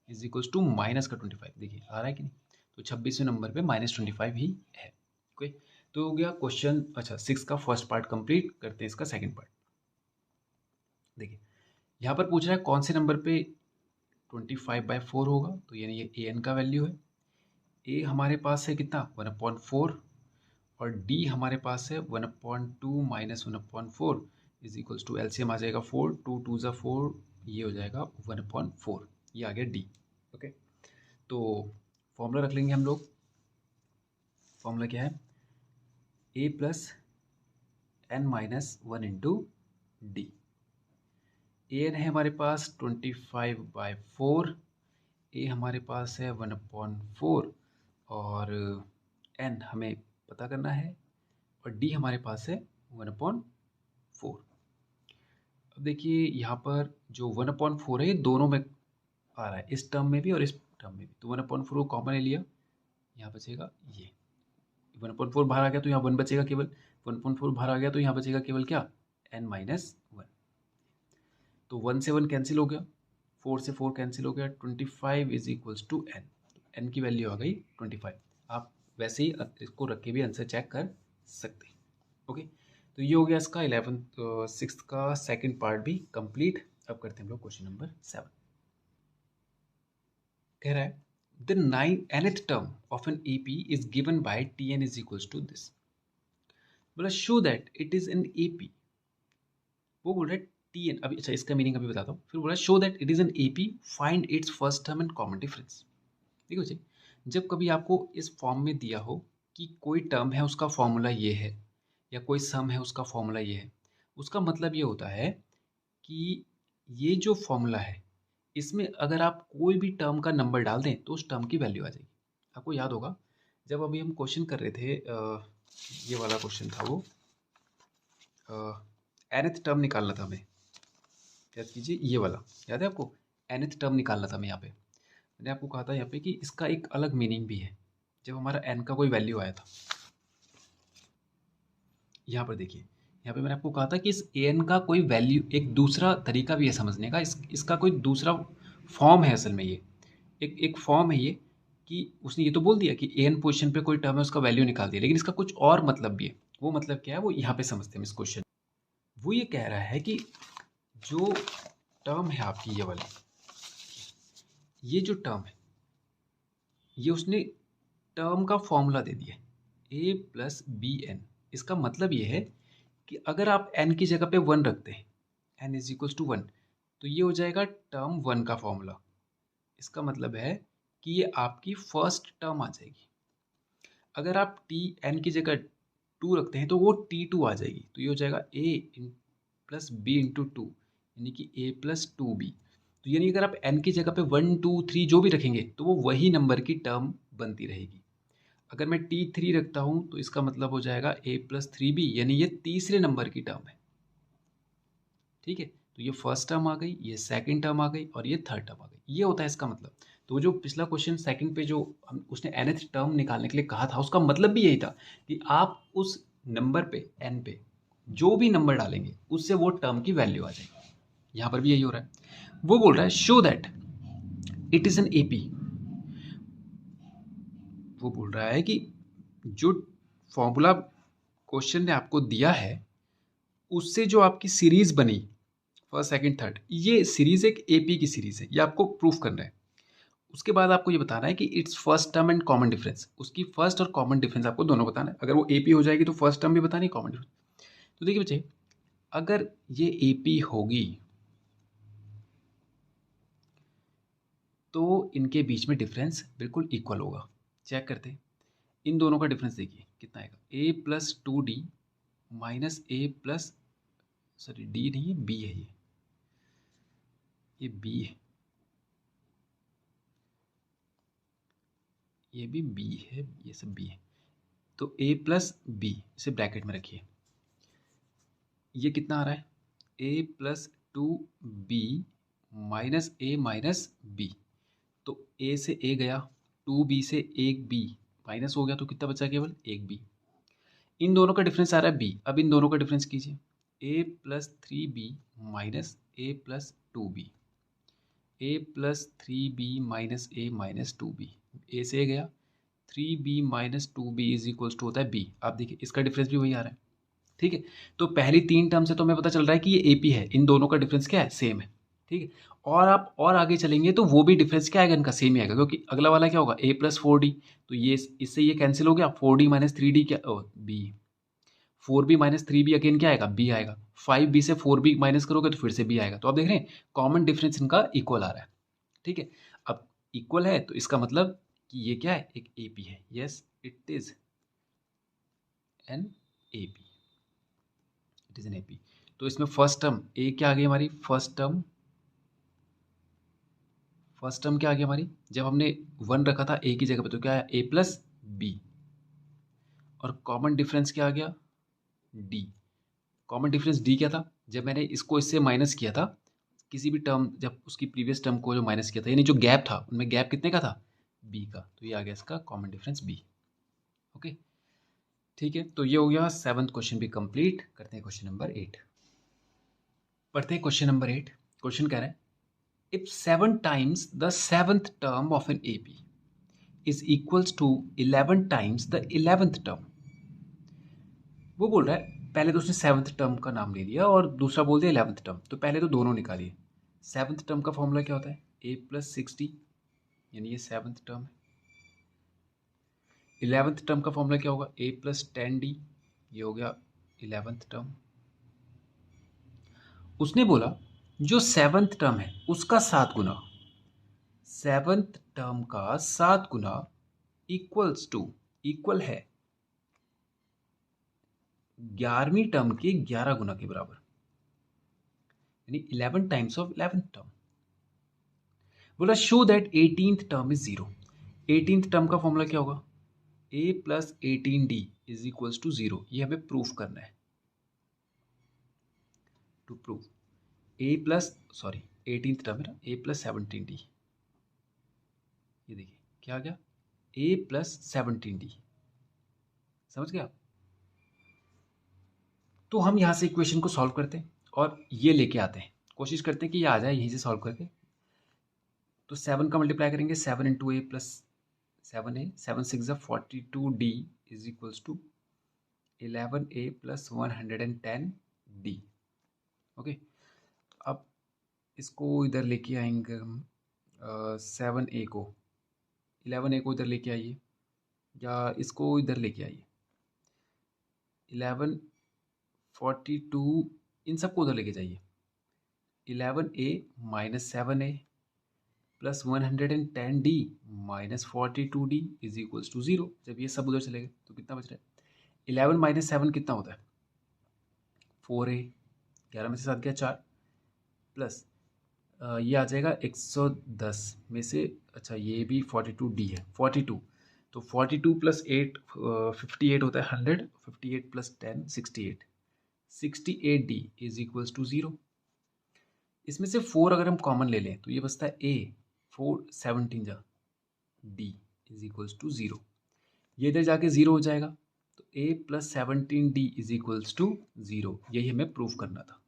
इज इक्वल्स टू माइनस का 25। देखिए आ रहा है कि नहीं, तो 26वें नंबर पे -25 ही है। ओके, तो हो गया क्वेश्चन, अच्छा 6 का फर्स्ट पार्ट कंप्लीट। करते हैं इसका सेकंड पार्ट। देखिए यहाँ पर पूछ रहा है कौन से नंबर पे 25/4 होगा, तो यानी ये ए एन का वैल्यू है। ए हमारे पास है कितना 1/4, और डी हमारे पास है 1/2 minus 1/4 is equals to LCM आ जाएगा 4, 2 2 ज़ा 4, ये हो जाएगा 1/4, ये आ गया डी। ओके, तो फॉर्मूला रख लेंगे हम लोग। फॉर्मूला क्या है, A plus N minus 1 into D. A N है हमारे पास 25/4, ए हमारे पास है 1/4, और एन हमें पता करना है, और डी हमारे पास है 1/4। अब देखिए यहाँ पर जो 1/4 है ये दोनों में आ रहा है, इस टर्म में भी और इस टर्म में भी। तो 1/4 को कॉमन ले लिया, यहाँ बचेगा ये 1/4 बाहर आ गया तो यहाँ 1 बचेगा केवल। 1/4 बाहर आ गया तो यहाँ बचेगा केवल क्या n-1। तो 1 से 1 कैंसिल हो गया, 4 से 4 कैंसिल हो गया, 25 is equals to n। n की वैल्यू आ गई 25। आप वैसे ही इसको रख के भी आंसर चेक कर सकते हैं। ओके, तो ये हो गया इसका 6th का सेकंड पार्ट भी कंप्लीट। अब करते हैं हम लोग क्वेश्चन नंबर 7। कह रहा है the nth term of an AP is given by Tn is equals to this. बोला show that it is an AP. वो बोल रहा है Tn, अभी अच्छा इसका मीनिंग अभी बताता हूँ। फिर बोला show that it is an AP, find its first term and common difference. देखो जी, जब कभी आपको इस फॉर्म में दिया हो कि कोई टर्म है उसका फॉर्मूला ये है, या कोई सम है उसका फॉर्मूला ये है, उसका मतलब ये होता है कि ये जो फॉर्मूला है, इसमें अगर आप कोई भी टर्म का नंबर डाल दें तो उस टर्म की वैल्यू आ जाएगी। आपको याद होगा जब अभी हम क्वेश्चन कर रहे थे, ये वाला क्वेश्चन था वो, nth टर्म निकालना था हमें। याद कीजिए, ये वाला याद है आपको, nth टर्म निकालना था हमें यहाँ पे। मैंने आपको कहा था यहाँ पे कि इसका एक अलग मीनिंग भी है। जब हमारा n का कोई वैल्यू आया था, यहाँ पर देखिए, यहाँ पे मैंने आपको कहा था कि इस an का कोई वैल्यू, एक दूसरा तरीका भी है समझने का, इसका कोई दूसरा फॉर्म है असल में। ये एक फॉर्म है ये, कि उसने ये तो बोल दिया कि an पोजीशन पे कोई टर्म है उसका वैल्यू निकाल दिया, लेकिन इसका कुछ और मतलब भी है। वो मतलब क्या है वो यहाँ पे समझते हैं हम इस क्वेश्चन। वो ये कह रहा है कि जो टर्म है आपकी ये वाली, ये जो टर्म है, ये उसने टर्म का फॉर्मूला दे दिया a प्लस बी एन। इसका मतलब ये है कि अगर आप n की जगह पे 1 रखते हैं, n इज इक्वल्स टू 1, तो ये हो जाएगा टर्म 1 का फॉर्मूला। इसका मतलब है कि ये आपकी फर्स्ट टर्म आ जाएगी। अगर आप टी एन की जगह 2 रखते हैं तो वो T2 आ जाएगी। तो ये हो जाएगा a plus b into two, यानी कि a प्लस टू बी। तो यानी अगर आप n की जगह पे 1 2 3 जो भी रखेंगे तो वो वही नंबर की टर्म बनती रहेगी। अगर मैं T3 रखता हूँ तो इसका मतलब हो जाएगा a प्लस थ्री बी, यानी ये तीसरे नंबर की टर्म है। ठीक है, तो ये फर्स्ट टर्म आ गई, ये सेकंड टर्म आ गई और ये थर्ड टर्म आ गई। ये होता है इसका मतलब। तो वो जो पिछला क्वेश्चन सेकंड पे जो हम उसने nth टर्म निकालने के लिए कहा था, उसका मतलब भी यही था कि आप उस नंबर पे n पे जो भी नंबर डालेंगे उससे वो टर्म की वैल्यू आ जाएगी। यहाँ पर भी यही हो रहा है। वो बोल रहा है show that it is an AP. वो बोल रहा है कि जो फॉर्मूला क्वेश्चन ने आपको दिया है उससे जो आपकी सीरीज बनी फर्स्ट सेकंड थर्ड, ये सीरीज एक एपी की सीरीज है। ये आपको प्रूफ करना है। उसके बाद आपको ये बताना है कि it's first term and common difference. उसकी फर्स्ट और कॉमन डिफरेंस आपको दोनों बताना है। अगर वो एपी हो जाएगी तो फर्स्ट टर्म भी बतानी, कॉमन डिफरेंस। तो देखिए बच्चे, अगर ये एपी होगी तो इनके बीच में डिफरेंस बिल्कुल इक्वल होगा। चेक करते हैं, इन दोनों का डिफरेंस देखिए कितना आएगा, ए plus to D minus a plus, sorry D नहीं है, बी है, ये बी है, ये भी बी है, ये सब बी है। तो ए प्लस बी, इसे ब्रैकेट में रखिए। ये कितना आ रहा है, A plus two B minus a minus B. तो ए से ए गया, टू बी से एक बी माइनस हो गया, तो कितना बचा, केवल एक बी। इन दोनों का डिफरेंस आ रहा है बी। अब इन दोनों का डिफरेंस कीजिए, a plus three b minus a plus two b, a plus three b minus a minus two b. A से गया, three b minus two b is equals to होता है बी। आप देखिए इसका डिफरेंस भी वही आ रहा है। ठीक है, तो पहली तीन टर्म से तो हमें पता चल रहा है कि ये एपी है। इन दोनों का डिफरेंस क्या है, सेम है। ठीक है, और आप और आगे चलेंगे तो वो भी डिफरेंस क्या आएगा, इनका सेम ही आएगा, क्योंकि अगला वाला क्या होगा, ए प्लस फोर डी। तो ये इससे ये कैंसिल हो गया, four D minus three D क्या, B. Four B minus three B again क्या आएगा, बी आएगा। फाइव बी से फोर बी माइनस करोगे तो फिर से बी आएगा। तो आप देख रहे हैं कॉमन डिफरेंस इनका इक्वल आ रहा है। ठीक है, अब इक्वल है तो इसका मतलब कि ये क्या है, एक एपी है। Yes, it is an AP, it is an AP. तो इसमें फर्स्ट टर्म ए क्या आ गई हमारी, फर्स्ट टर्म क्या आ गई हमारी, जब हमने वन रखा था ए की जगह पे तो क्या आया, ए प्लस बी। और कॉमन डिफरेंस क्या आ गया, डी। कॉमन डिफरेंस डी क्या था, जब मैंने इसको इससे माइनस किया था, किसी भी टर्म, जब उसकी प्रीवियस टर्म को जो माइनस किया था, यानी जो गैप था उनमें गैप कितने का था, बी का। तो ये आ गया इसका कॉमन डिफरेंस बी। ओके, ठीक है, तो ये हो गया सेवंथ क्वेश्चन भी कंप्लीट। करते हैं क्वेश्चन नंबर 8। पढ़ते हैं क्वेश्चन नंबर 8। क्वेश्चन कह रहा है, if 7 times the seventh term of an AP is equals to 11 times the 11th term। वो बोल रहा है, पहले तो उसने सेवन्थ टर्म का नाम ले लिया और दूसरा बोल दिया 11th टर्म। तो पहले तो दोनों निकालिए। सेवन्थ टर्म का फॉर्मूला क्या होता है, ए प्लस सिक्स डी, यानी ये सेवन्थ टर्म है। 11th टर्म का फॉर्मूला क्या होगा, ए प्लस टेन डी, ये हो गया 11th टर्म। उसने बोला जो सेवन्थ टर्म है उसका 7 गुना, सेवन्थ टर्म का 7 गुना इक्वल्स टू, इक्वल है 11वीं टर्म के 11 गुना के बराबर। यानी 11 टाइम्स ऑफ 11th टर्म। बोला show that 18th term is 0। 18th term का फॉर्मूला क्या होगा? a plus 18d is equals to 0। ये हमें प्रूफ करना है। To prove a plus 18th term है ना, a प्लस 17d। ये देखिए क्या आ गया, a प्लस 17d। समझ गया? तो हम यहाँ से इक्वेशन को सॉल्व करते हैं और ये लेके आते हैं, कोशिश करते हैं कि ये आ जाए यहीं से सॉल्व करके। तो 7 का मल्टीप्लाई करेंगे, 7 into a plus 7a, 7 6 42d is equals to 11a plus 110d। Okay, अब इसको इधर लेके आएंगे हम, 7a को 11a को इधर लेके आइए, या इसको इधर लेके आइए 11 42, इन सबको उधर लेके जाइए। 11a minus 7a plus 110d minus 42d is equals to 0। जब ये सब उधर चले गए तो कितना बच रहा है? 11 माइनस 7 कितना होता है? 4a, 11 में से 7 गया 4, प्लस ये आ जाएगा 110 में से, अच्छा ये भी 42d है, 42, तो 42 प्लस 8 58 होता है 100, 58 plus 10 68, 68d is equals to 0। इसमें से 4 अगर हम कॉमन ले लें तो ये बचता है a, 4 17 जा d इज इक्वल्स टू 0। ये इधर जाके 0 हो जाएगा, तो a plus 17d is equals to 0। यही हमें प्रूफ करना था।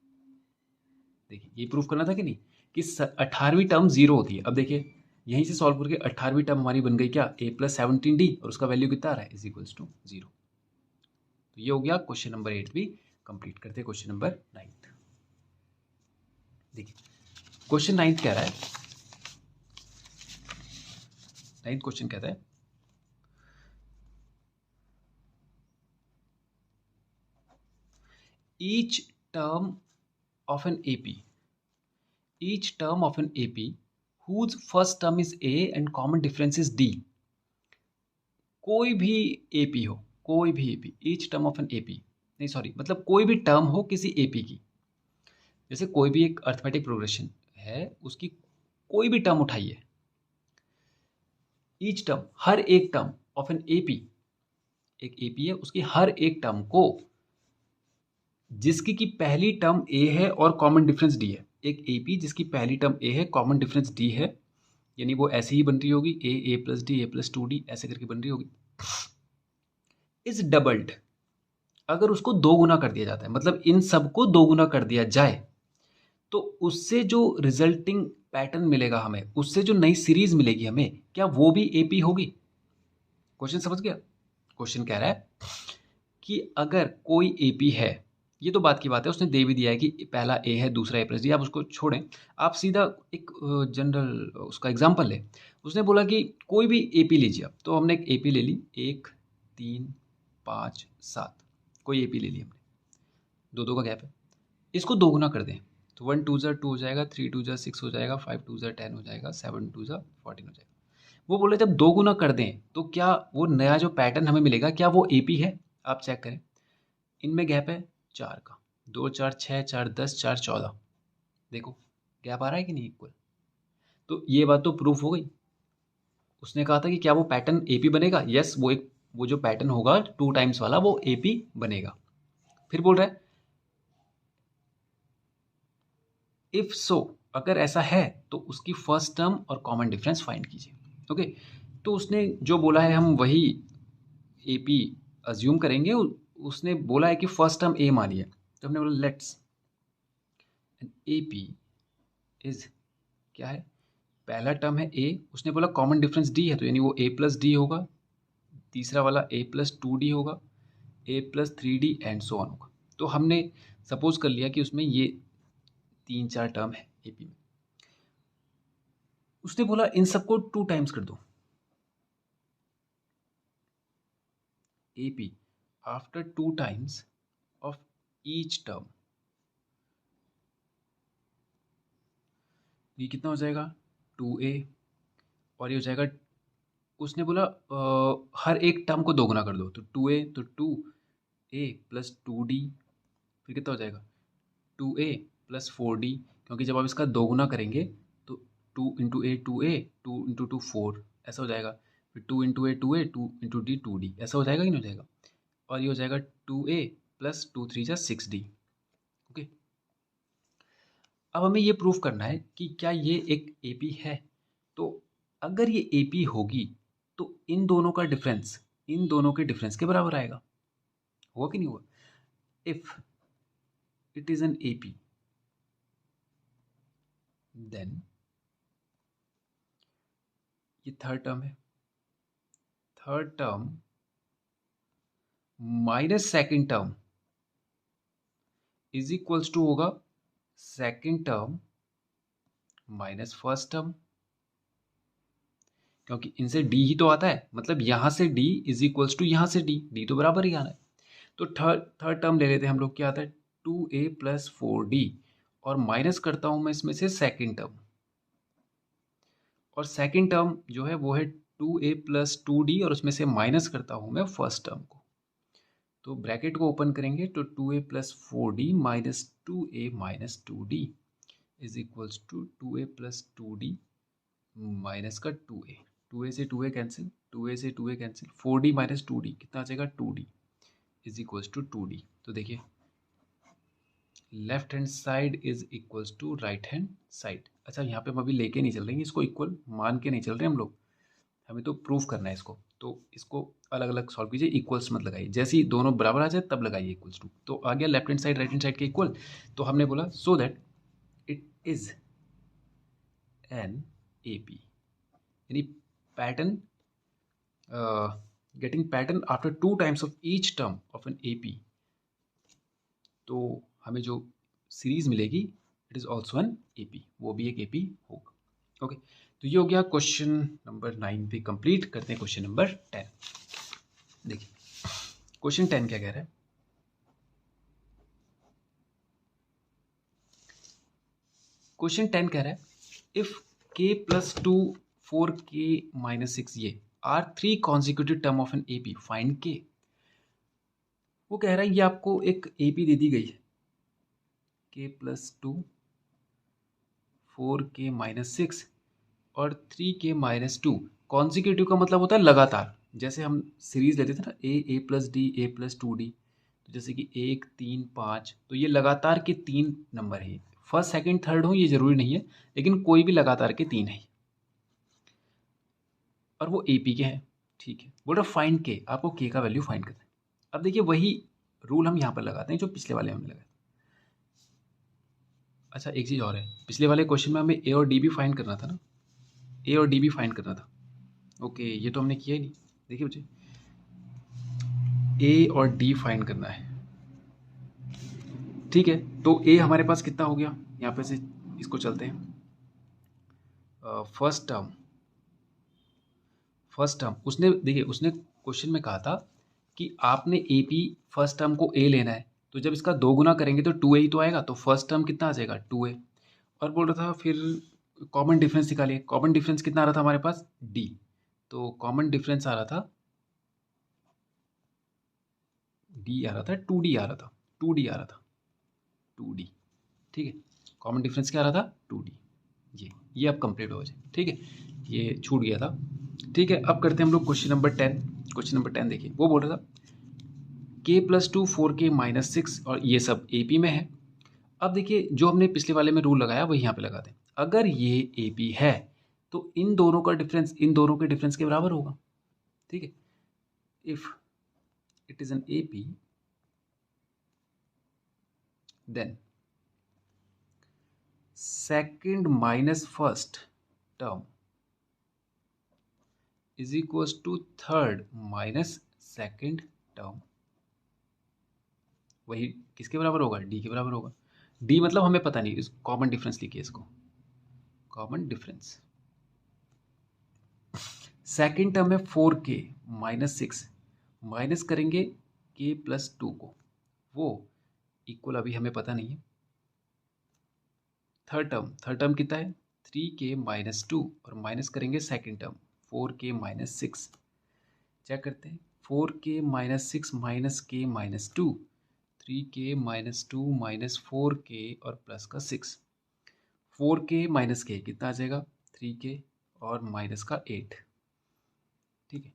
देखिए ये प्रूफ करना था कि नहीं, कि 18वीं टर्म 0 होती है। अब देखिए यहीं से सॉल्व करके 18वीं टर्म हमारी बन गई क्या, a प्लस 17d, और उसका वैल्यू कितना आ रहा है, इज इक्वल्स टू 0। तो ये हो गया क्वेश्चन नंबर 8 भी। कंप्लीट करते हैं क्वेश्चन नंबर 9। देखिए क्वेश्चन 9 कह रहा है, 9th क्वेश्चन कहता है each term of an AP whose first term is A and common difference is D। कोई भी AP हो, कोई भी AP, each term of an AP, नहीं सॉरी, मतलब कोई भी टर्म हो किसी AP की, जैसे कोई भी एक अर्थमेटिक प्रोग्रेशन है, उसकी कोई भी टर्म उठाइए, ईच टर्म, हर एक टर्म ऑफ एन AP, एक AP है उसकी हर एक टर्म को, जिसकी की पहली टर्म A है और कॉमन डिफरेंस D है। एक AP जिसकी पहली टर्म A है, कॉमन डिफरेंस D है, यानी वो ऐसे ही बन रही होगी, A plus D, A plus 2D ऐसे करके बन रही होगी। इज डबल्ड, अगर उसको दो गुना कर दिया जाता है, मतलब इन सबको दो गुना कर दिया जाए, तो उससे जो रिजल्टिंग पैटर्न मिलेगा हमें, उससे जो नई सीरीज मिलेगी हमें, क्या वो भी एपी होगी? क्वेश्चन समझ गया? क्वेश्चन कह रहा है कि अगर कोई एपी है, ये तो बात की बात है, उसने दे भी दिया है कि पहला ए है, दूसरा ए प्लस डी, आप उसको छोड़ें, आप सीधा एक जनरल उसका एग्जाम्पल ले। उसने बोला कि कोई भी एपी लीजिए आप, तो हमने एक एपी ले ली, 1 3 5 7, कोई एपी ले ली हमने, दो दो का गैप है, इसको दो गुना कर दें, तो 1 2 2 हो जाएगा, 3 2 6 हो जाएगा, 5 2 10 हो जाएगा, 7 2 14 हो जाएगा। वो बोले जब दो गुना कर दें तो क्या वो नया जो पैटर्न हमें मिलेगा, क्या वो एपी है? आप चेक करें, इनमें गैप है 4 का, 2 4 6 4 10 4 14, देखो गैप आ रहा है कि नहीं इक्वल। तो ये बात तो प्रूफ हो गई। उसने कहा था कि क्या वो पैटर्न एपी बनेगा, यस, वो जो पैटर्न होगा 2 टाइम्स वाला वो एपी बनेगा। फिर बोल रहा है इफ सो, अगर ऐसा है तो उसकी फर्स्ट टर्म और कॉमन डिफरेंस फाइंड कीजिए। ओके, तो उसने जो बोला है हम वही एपी अज्यूम करेंगे। उसने बोला है कि फर्स्ट टर्म ए मानिए, तो हमने बोला लेट्स एपी इज, क्या है, पहला टर्म है ए, उसने बोला कॉमन डिफरेंस डी है, तो यानी वो ए प्लस डी होगा, तीसरा वाला ए प्लस 2d होगा, A plus 3d and so on होगा। तो हमने सपोज कर लिया कि उसमें ये 3 4 टर्म है एपी में। उसने बोला इन सबको 2 टाइम्स कर दो, AP after 2 times of each term, ये कितना हो जाएगा 2A, और ये हो जाएगा, उसने बोला हर एक टर्म को दो गुना कर दो, तो 2A, तो 2A प्लस 2D, फिर कितना हो जाएगा 2A प्लस 4d, क्योंकि जब आप इसका दोगुना करेंगे तो 2 इंटू ए 2a, 2 इंटू 2 4, ऐसा हो जाएगा। फिर 2 इंटू ए 2a, 2 इंटू डी 2d, ऐसा हो जाएगा कि नहीं हो जाएगा। और ये हो जाएगा 2a प्लस 2 3 जा 6d। ओके, अब हमें ये प्रूफ करना है कि क्या ये एक एपी है। तो अगर ये एपी होगी तो इन दोनों का डिफरेंस इन दोनों के डिफरेंस के बराबर आएगा, होगा कि नहीं होगा। If it is an AP then, ये थर्ड टर्म है, third term minus second term is equals to होगा second term minus first term, क्योंकि इनसे डी ही तो आता है, मतलब यहां से डी इज इक्वल्स टू यहां से डी तो बराबर ही आना है। तो थर्ड टर्म ले लेते हैं हम लोग, क्या आता है 2a प्लस 4d, और माइनस करता हूं मैं इसमें से सेकेंड टर्म, और सेकेंड टर्म जो है वो है 2a प्लस 2d, और उसमें से माइनस करता हूं मैं फर्स्ट टर्म को। तो ब्रैकेट को ओपन करेंगे तो 2a plus 4d minus 2a minus 2d is equals to 2a plus 2d minus का 2a, 2a से 2a कैंसिल, 2a से 2a cancel, 4d minus 2d कितना आ जाएगा 2d is equals to 2d। तो देखिए left hand side is equals to right hand side. अच्छा, यहाँ पे हम अभी लेके नहीं चल रहे हैं, इसको इक्वल मान के नहीं चल रहे हम लोग, हमें तो प्रूफ करना है इसको। तो इसको अलग अलग सॉल्व कीजिए, इक्वल्स मत लगाइए, जैसे ही दोनों बराबर आ जाए तब लगाइए इक्वल्स टू। तो आ गया left hand side right hand side के इक्वल। तो हमने बोला so that it is an A P, यानी pattern, getting pattern after 2 times of each term of an A P. तो हमें जो सीरीज मिलेगी it is also an A P, वो भी एक ए पी होगा। ओके, तो ये हो गया क्वेश्चन नंबर 9 भी कंप्लीट। करते हैं क्वेश्चन नंबर 10। देखिए क्वेश्चन 10 क्या कह रहा है। क्वेश्चन 10 कह रहा है if k plus 2 4k minus 6 ये are 3 consecutive term of an A P, find k। वो कह रहा है ये आपको एक ए पी दे दी गई है, k प्लस 2 4k माइनस 6 और 3k माइनस 2। कॉन्जिक्यूटिव का मतलब होता है लगातार, जैसे हम सीरीज लेते थे ना A plus D A plus 2d, तो जैसे कि 1 3 5, तो ये लगातार के 3 नंबर है। फर्स्ट सेकंड थर्ड हो ये जरूरी नहीं है, लेकिन कोई भी लगातार के 3 है और वो ए पी के हैं। ठीक है, बोल रहा फाइंड के, आपको के का वैल्यू फाइंड करना है। अब देखिए वही रूल हम यहाँ पर लगाते हैं जो पिछले वाले हमने लगाया। अच्छा, एक चीज़ और है, पिछले वाले क्वेश्चन में हमें ए और डी भी फाइंड करना था ना, ए और डी भी फाइंड करना था। ओके, ये तो हमने किया ही नहीं। देखिए बच्चे, ए और डी फाइंड करना है। ठीक है, तो ए हमारे पास कितना हो गया, यहाँ पे से इसको चलते हैं। फर्स्ट टर्म उसने, देखिए उसने क्वेश्चन में कहा था कि आपने ए पी फर्स्ट टर्म को ए लेना है, तो जब इसका 2 गुना करेंगे तो 2a ही तो आएगा, तो फर्स्ट टर्म कितना आ जाएगा 2a। और बोल रहा था फिर कॉमन डिफरेंस निकालिए। कॉमन डिफरेंस कितना आ रहा था हमारे पास d, तो कॉमन डिफरेंस आ रहा था d आ रहा था 2d आ रहा था 2d आ रहा था 2d। ठीक है, कॉमन डिफरेंस क्या आ रहा था 2d। ये अब कंप्लीट हो जाए। ठीक है, ये छूट गया था। ठीक है, अब करते हैं हम लोग क्वेश्चन नंबर 10। क्वेश्चन नंबर 10 देखिए, वो बोल रहा था k प्लस 2 4k माइनस 6, और ये सब ए पी में है। अब देखिए जो हमने पिछले वाले में रूल लगाया वही यहाँ पे लगा दें। अगर ये ए पी है तो इन दोनों का डिफरेंस इन दोनों के डिफरेंस के बराबर होगा। ठीक है, if it is an A P then second minus first term is equals to third minus second term. वही किसके बराबर होगा, डी के बराबर होगा। डी मतलब हमें पता नहीं, इस कॉमन डिफरेंस लिखिए इसको, कॉमन डिफरेंस। सेकेंड टर्म है 4k माइनस 6, माइनस करेंगे k प्लस 2 को, वो इक्वल अभी हमें पता नहीं है। थर्ड टर्म कितना है 3k माइनस 2, और माइनस करेंगे second term 4k minus 6। Check करते हैं, 4k minus 6 minus k minus 2, 3k-2 - 4k और प्लस का 6। 4k - k कितना आ जाएगा? 3k और माइनस का 8। ठीक है।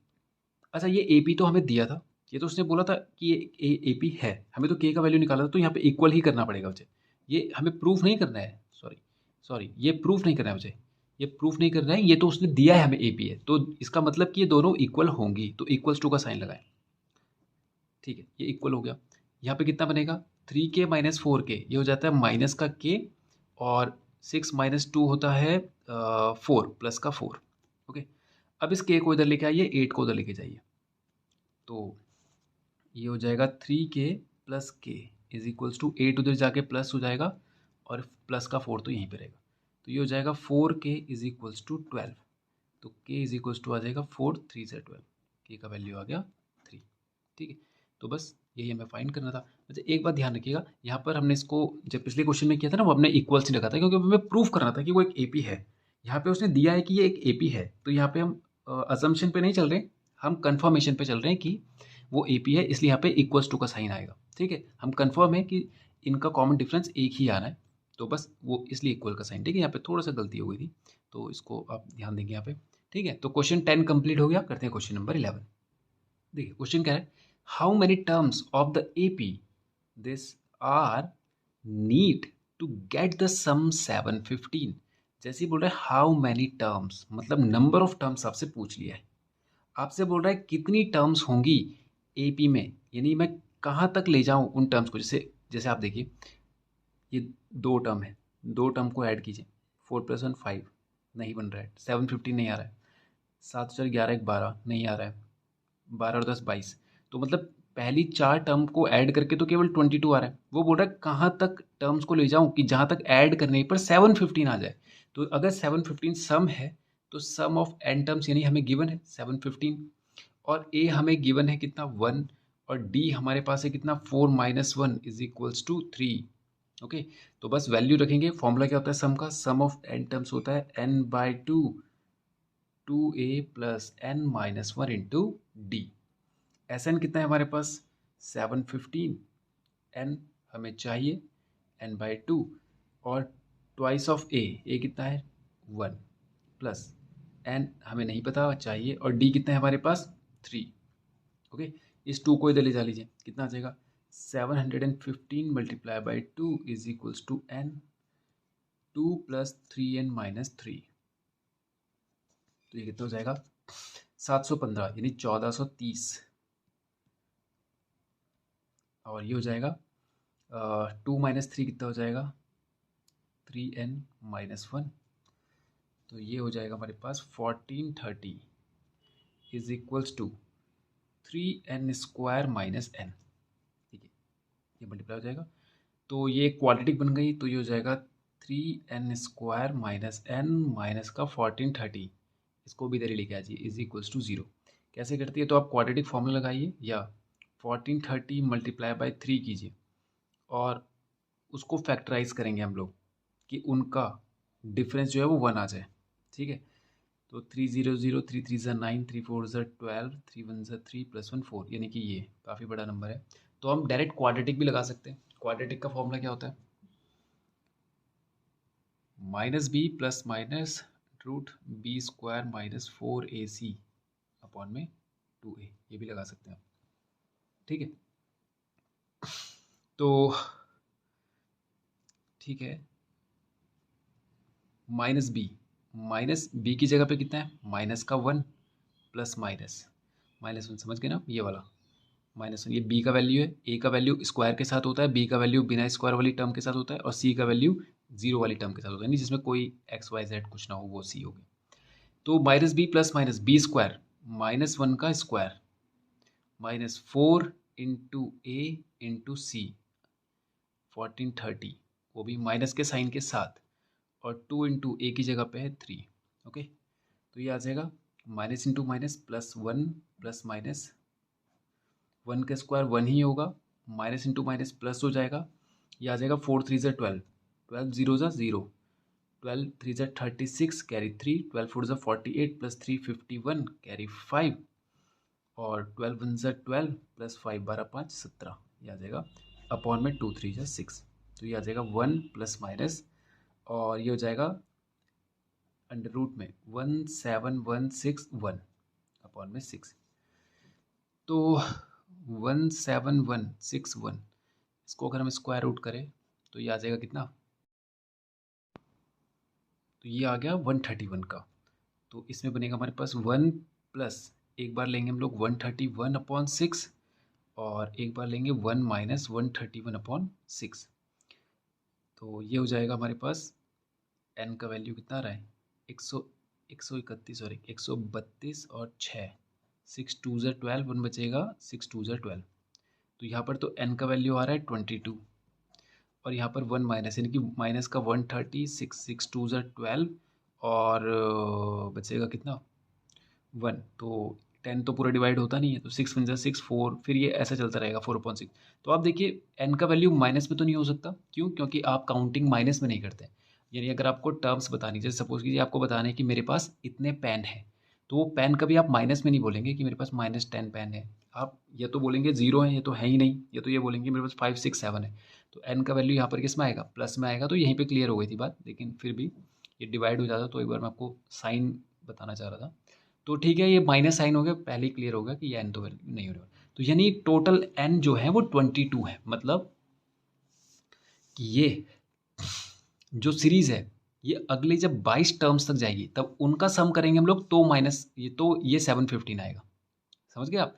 अच्छा, ये ए पी तो हमें दिया था, ये तो उसने बोला था कि ये ए पी है, हमें तो के का वैल्यू निकाला था, तो यहाँ पे इक्वल ही करना पड़ेगा मुझे। ये हमें प्रूफ नहीं करना है, सॉरी सॉरी, ये प्रूफ नहीं करना है मुझे, ये प्रूफ नहीं करना है, ये तो उसने दिया है हमें ए पी है, तो इसका मतलब कि ये दोनों इक्वल होंगी, तो इक्वल्स टू का साइन लगाएं। ठीक है, ये इक्वल हो गया। यहाँ पे कितना बनेगा? 3k - 4k, ये हो जाता है माइनस का k, और 6 - 2 होता है 4 प्लस का 4। ओके, अब इस k को इधर लेके आइए, 8 को उधर लेके जाइए, तो ये हो जाएगा 3k plus k is equals to 8, उधर जाके प्लस हो जाएगा, और प्लस का 4 तो यहीं पे रहेगा, तो ये हो जाएगा 4k इज इक्वल्स टू 12। तो k इज इक्वल्स टू आ जाएगा 4 3 से 12, k का वैल्यू आ गया 3। ठीक है, तो बस यही हमें फाइंड करना था। अच्छा, एक बात ध्यान रखिएगा, यहाँ पर हमने इसको जब पिछले क्वेश्चन में किया था ना, वो हमने इक्वल्स नहीं रखा था, क्योंकि हमें प्रूफ करना था कि वो एक एपी है। यहाँ पे उसने दिया है कि ये एक एपी है, तो यहाँ पे हम अजम्पशन पे नहीं चल रहे, हम कंफर्मेशन पे चल रहे हैं कि वो एपी है, इसलिए यहाँ पे इक्वल्स टू का साइन आएगा। ठीक है, हम कंफर्म है कि इनका कॉमन डिफरेंस एक ही आना है, तो बस वो इसलिए इक्वल का साइन। ठीक है, यहाँ पे थोड़ा सा गलती हो गई थी, तो इसको आप ध्यान देंगे यहाँ पे। ठीक है, तो क्वेश्चन 10 कंप्लीट हो गया, करते हैं क्वेश्चन नंबर 11। देखिए क्वेश्चन क्या है, how many terms of the AP this are need to get the sum 715। जैसे ही बोल रहा है हाउ मैनी टर्म्स, मतलब नंबर ऑफ टर्म्स आपसे पूछ लिया है, आपसे बोल रहा है कितनी टर्म्स होंगी एपी में, यानी मैं कहाँ तक ले जाऊँ उन टर्म्स को। जैसे जैसे आप देखिए, ये 2 टर्म है, 2 टर्म को ऐड कीजिए, 4 + 1 5 नहीं बन रहा है, 715 नहीं आ रहा है, 7 × 4 = 11 1 12 नहीं आ रहा है, 12 और 10 22, तो मतलब पहली 4 टर्म को ऐड करके तो केवल 22 आ रहा है। वो बोल रहा है कहाँ तक टर्म्स को ले जाऊँ कि जहाँ तक ऐड करने पर 715 आ जाए। तो अगर 715 सम है, तो सम ऑफ n टर्म्स यानी हमें गिवन है 715, और a हमें गिवन है कितना 1, और d हमारे पास है कितना 4 - 1 इज इक्वल्स टू 3। ओके, तो बस वैल्यू रखेंगे। फॉर्मूला क्या होता है सम का? सम ऑफ n टर्म्स होता है n/2 2a + n-1 into D. Sn कितना है हमारे पास? 715। n हमें चाहिए n/2, और ट्वाइस ऑफ a कितना है 1, प्लस n हमें नहीं पता चाहिए, और d कितना है हमारे पास 3। ओके, इस 2 को इधर ले जा लीजिए, कितना आ जाएगा 715 × 2 is equals to n, 2 + 3n - 3, तो ये कितना हो जाएगा 715 यानी 1430, और ये हो जाएगा 2 - 3 कितना हो जाएगा 3n - 1, तो ये हो जाएगा हमारे पास 1430 is equals to 3n² - n। ठीक है, ये मल्टीप्लाई हो जाएगा, तो ये क्वाड्रेटिक बन गई, तो ये हो जाएगा 3n² - n माइनस का 1430, इसको भी इधर ही लेके आ जाइए, इज इक्वल्स टू 0। कैसे करती है? तो आप क्वाड्रेटिक फॉर्मूला लगाइए, या 1430 × 3 कीजिए, और उसको फैक्टराइज करेंगे हम लोग कि उनका डिफरेंस जो है वो 1 आ जाए। ठीक है, तो 3 0 0 3 3 ज़ा 9 3 4 ज़ा 12 3 1 ज़ा 3 + 1 4, यानी कि ये काफ़ी बड़ा नंबर है, तो हम डायरेक्ट क्वाड्रेटिक भी लगा सकते हैं। क्वाड्रेटिक का फॉर्मूला क्या होता है? -b + -√b² - 4ac अपॉन में 2a, ये भी लगा सकते हैं आप। ठीक है, तो ठीक है, -b की जगह पे कितना है माइनस का 1 प्लस -1 समझ गए ना, ये वाला -1, ये b का वैल्यू है, a का वैल्यू स्क्वायर के साथ होता है, b का वैल्यू बिना स्क्वायर वाली टर्म के साथ होता है, और c का वैल्यू 0 वाली टर्म के साथ होता है, नहीं जिसमें कोई x y z कुछ ना हो, वो c हो गया। तो -b + -b² -1 का स्क्वायर -4 × a × c 1430, वो भी माइनस के साइन के साथ, और 2 × a की जगह पे है 3। ओके, तो ये आ जाएगा minus into minus plus 1 plus minus 1 का स्क्वायर 1 ही होगा, माइनस इंटू माइनस प्लस हो जाएगा, ये आ जाएगा 4 3 ज़ा 12, 12 0 ज़ा 0, 12 3 ज़ा 36 कैरी 3, 12 4 ज़ा 48 प्लस 3 51 कैरी 5, और 12 1 ज़ा 12 प्लस 5 12 5 17, ये आ जाएगा अपॉन में 2 3 6, तो ये आ जाएगा 1 प्लस माइनस, और ये हो जाएगा अंडर रूट में 17161 अपॉन में 6। तो 17161, इसको अगर हम स्क्वायर रूट करें तो ये आ जाएगा कितना, तो ये आ गया 131 का। तो इसमें बनेगा हमारे पास 1 प्लस, एक बार लेंगे हम लोग 131 अपॉन 6, और एक बार लेंगे 1 माइनस 131 अपॉन 6। तो ये हो जाएगा हमारे पास एन का वैल्यू कितना आ रहा है, 131, सॉरी 132 और 6, 6 2 ज़ा 12, 1 बचेगा 6 2 ज़ा 12। तो यहाँ पर तो एन का वैल्यू आ रहा है 22, और यहाँ पर 1 माइनस, यानी कि माइनस का 136, 6 2 ज़ा 12, और बचेगा कितना 1। तो 10 तो पूरा डिवाइड होता नहीं है, तो 6 1 ज़ा 6 4, फिर ये ऐसा चलता रहेगा 4/6। तो आप देखिए एन का वैल्यू माइनस में तो नहीं हो सकता, क्यों, क्योंकि आप काउंटिंग माइनस में नहीं करते। यानी अगर आपको टर्म्स बतानी, जैसे सपोज कीजिए आपको बताना है कि मेरे पास इतने पेन हैं, तो वो पेन कभी आप माइनस में नहीं बोलेंगे कि मेरे पास -10 पेन है। आप या तो बोलेंगे 0 है, ये तो है ही नहीं, या तो ये बोलेंगे मेरे पास 5 6 7 है। तो एन का वैल्यू यहाँ पर किस में आएगा, प्लस में आएगा। तो यहीं पे क्लियर हो गई थी बात, लेकिन फिर भी ये डिवाइड हो जाता, तो एक बार मैं आपको साइन बताना चाह रहा था। तो ठीक है, ये माइनस साइन हो गया, पहले ही क्लियर हो गया कि ये एन तो वैल्यू नहीं हो रहा। तो यानी टोटल एन जो है वो 22 है, मतलब कि ये जो सीरीज है ये अगले जब 22 टर्म्स तक जाएगी तब उनका सम करेंगे हम लोग, तो माइनस ये, तो ये 715 आएगा। समझ गए आप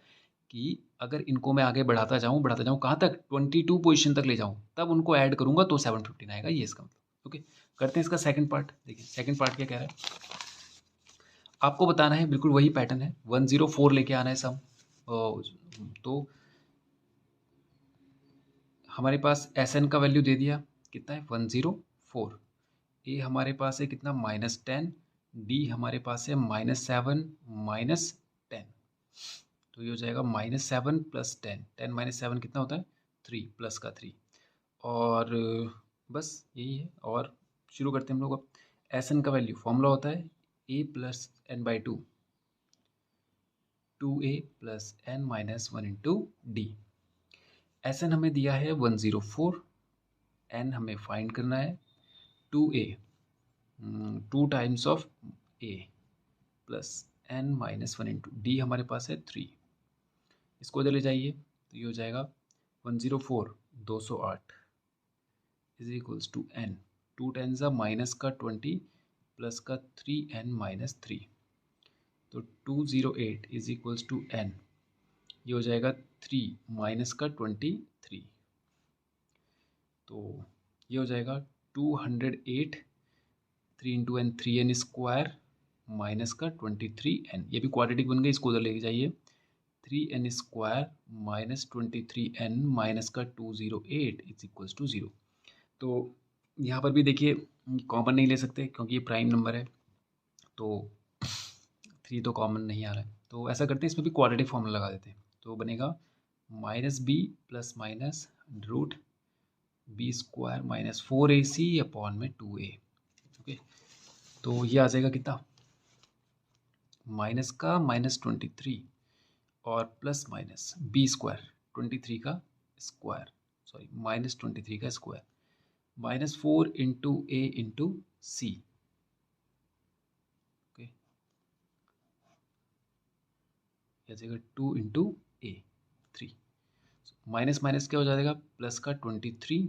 कि अगर इनको मैं आगे बढ़ाता जाऊँ कहाँ तक, 22 पोजीशन तक ले जाऊँ, तब उनको ऐड करूंगा तो 715 आएगा, ये इसका मतलब। ओके, करते हैं इसका सेकंड पार्ट। देखिए सेकंड पार्ट क्या कह रहा है, आपको बताना है बिल्कुल वही पैटर्न है, 104 लेके आना है सम। तो हमारे पास एस एन का वैल्यू दे दिया, कितना है 104। ए हमारे पास है कितना -10, डी हमारे पास है -7 -10। तो ये हो जाएगा -7 प्लस 10, 10 -7 कितना होता है 3, प्लस का 3। और बस यही है, और शुरू करते हैं हम लोग अब। एस एन का वैल्यू फॉर्मूला होता है A plus N by 2, 2a plus N minus 1 into D. S N हमें दिया है 104, एन हमें फाइंड करना है 2a, 2 times of a plus N minus 1 into d हमारे पास है 3। इसको इधर ले जाइए, तो ये हो जाएगा 104 208 इज इक्वल्स टू एन, 2 10 ज़ा माइनस का 20 प्लस का 3n माइनस 3। तो 208 इज इक्वल्स टू एन, ये हो जाएगा 3 माइनस का 23। तो ये हो जाएगा 208, 3 into N 3n square minus का 23n, ये भी क्वाड्रेटिक बन गई, इसको उधर लेके जाइए। 3n square minus 23n minus का 208 इज इक्वल्स टू 0। तो यहाँ पर भी देखिए कॉमन नहीं ले सकते क्योंकि ये प्राइम नंबर है, तो 3 तो कॉमन नहीं आ रहा है। तो ऐसा करते हैं, इसमें भी क्वाड्रेटिक फॉर्मूला लगा देते हैं। तो बनेगा -b plus minus root b square minus 4ac upon में 2a। ओके, तो ये आ जाएगा कितना, माइनस का -23 और प्लस माइनस बी स्क्वायर 23 का स्क्वायर, सॉरी -23 का स्क्वायर, -4 इंटू ए इंटू सी। ओके, आ जाएगा 2 इंटू ए 3, माइनस माइनस क्या हो जाएगा, प्लस का 23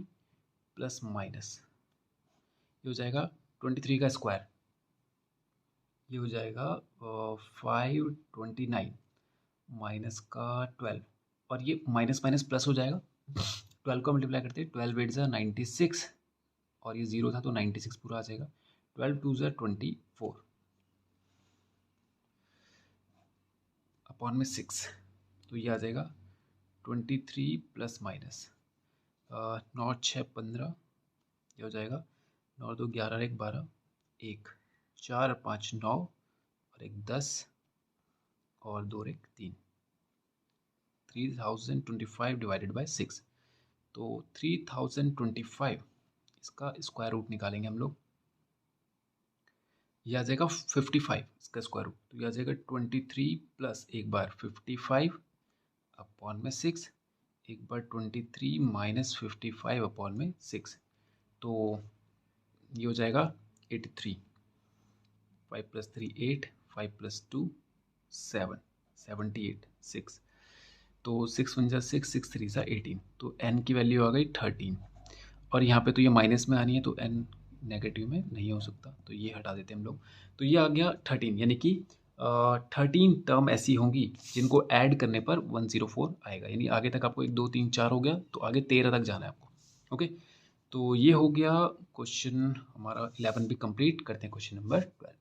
प्लस माइनस, ये हो जाएगा 23 का स्क्वायर, ये हो जाएगा 529 माइनस का 12, और ये माइनस माइनस प्लस हो जाएगा, 12 को मल्टीप्लाई करते हैं, 12 8 ज़ा 96, और ये 0 था तो 96 पूरा आ जाएगा, 12 2 ज़ा 24 अपॉन में 6। तो ये आ जाएगा 23 प्लस माइनस 9 6 15, ये हो जाएगा 9 2 11 1 12, 1 4 5 9 और 1 10 और 2 1 3, 3025 डिवाइडेड बाय 6। तो 3025 इसका स्क्वायर रूट निकालेंगे हम लोग, ये आ जाएगा 55 इसका स्क्वायर रूट, तो ये आ जाएगा 23 प्लस एक बार 55 अपॉन में 6, एक बार 23 माइनस 55 अपॉन में 6, तो ये हो जाएगा 83। 5 + 3 8, 5 + 2 7, 78 6, तो 6 × 1 = 6, 6 × 3 = 18, तो n की वैल्यू आ गई 13। और यहाँ पे तो ये माइनस में आनी है, तो n नेगेटिव में नहीं हो सकता, तो ये हटा देते हैं हम लोग। तो ये आ गया 13, यानी कि 13 टर्म ऐसी होंगी जिनको ऐड करने पर 104 आएगा। यानी आगे तक आपको 1 2 3 4 हो गया, तो आगे 13 तक जाना है आपको। ओके, तो ये हो गया क्वेश्चन हमारा 11 भी कंप्लीट। करते हैं क्वेश्चन नंबर 12।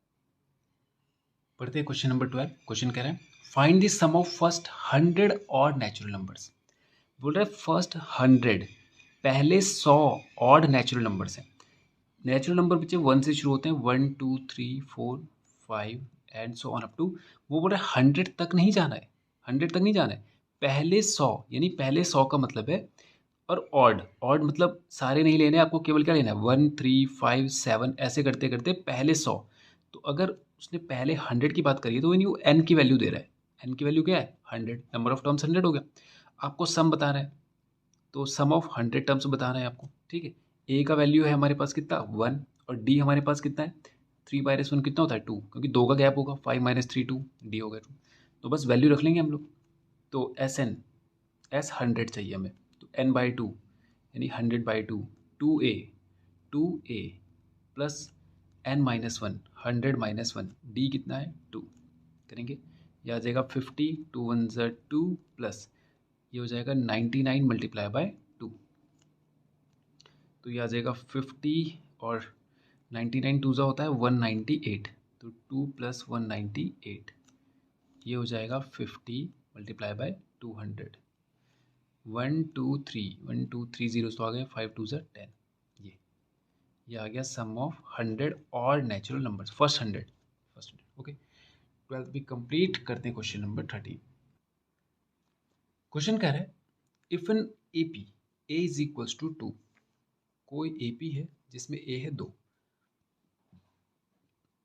पढ़ते हैं क्वेश्चन नंबर 12। क्वेश्चन कह रहे हैं find the sum of first 100 odd natural numbers. बोल रहे फर्स्ट 100, पहले 100 ऑड नेचुरल नंबर्स हैं। नेचुरल नंबर बच्चे 1 से शुरू होते हैं, 1 2 3 4 5 and so on up to, वो बोल रहे 100 तक नहीं जाना है, 100 तक नहीं जाना है, पहले 100, यानी पहले 100 का मतलब है। और ऑड, ऑड मतलब सारे नहीं लेने, आपको केवल क्या लेना है, 1 3 5 7 ऐसे करते करते पहले 100। तो अगर उसने पहले 100 की बात करी है, तो यानी वो एन की वैल्यू दे रहा है। एन की वैल्यू क्या है, 100, नंबर ऑफ टर्म्स 100 हो गया। आपको सम बता रहा है, तो सम ऑफ 100 टर्म्स बताना है आपको, ठीक है। ए का वैल्यू है हमारे पास कितना, 1, और डी हमारे पास कितना है, 3/1 कितना होता है, 2, क्योंकि 2 का गैप होगा, 5 - 3 2, डी हो गया 2। तो बस वैल्यू रख लेंगे हम लोग। तो एस 100 चाहिए हमें, तो n/2 यानी 100/2, 2a प्लस n-1, 100 - 1, डी कितना है 2, करेंगे ये आ जाएगा 50, 2 1 = 2 प्लस ये हो जाएगा 99 × 2, तो ये आ जाएगा 50 और 99 2 होता है 198, तो 2 + 198, ये हो जाएगा 50 × 200, 1 2 3 1 2 3 0 तो आ गए, 5 2 = 10। ये आ गया सम ऑफ 100 और natural numbers, first 100। Okay, 12th भी कंप्लीट। करते हैं क्वेश्चन नंबर 13। क्वेश्चन कह रहा है if an AP a is equals to 2, कोई एपी है जिसमें ए है 2,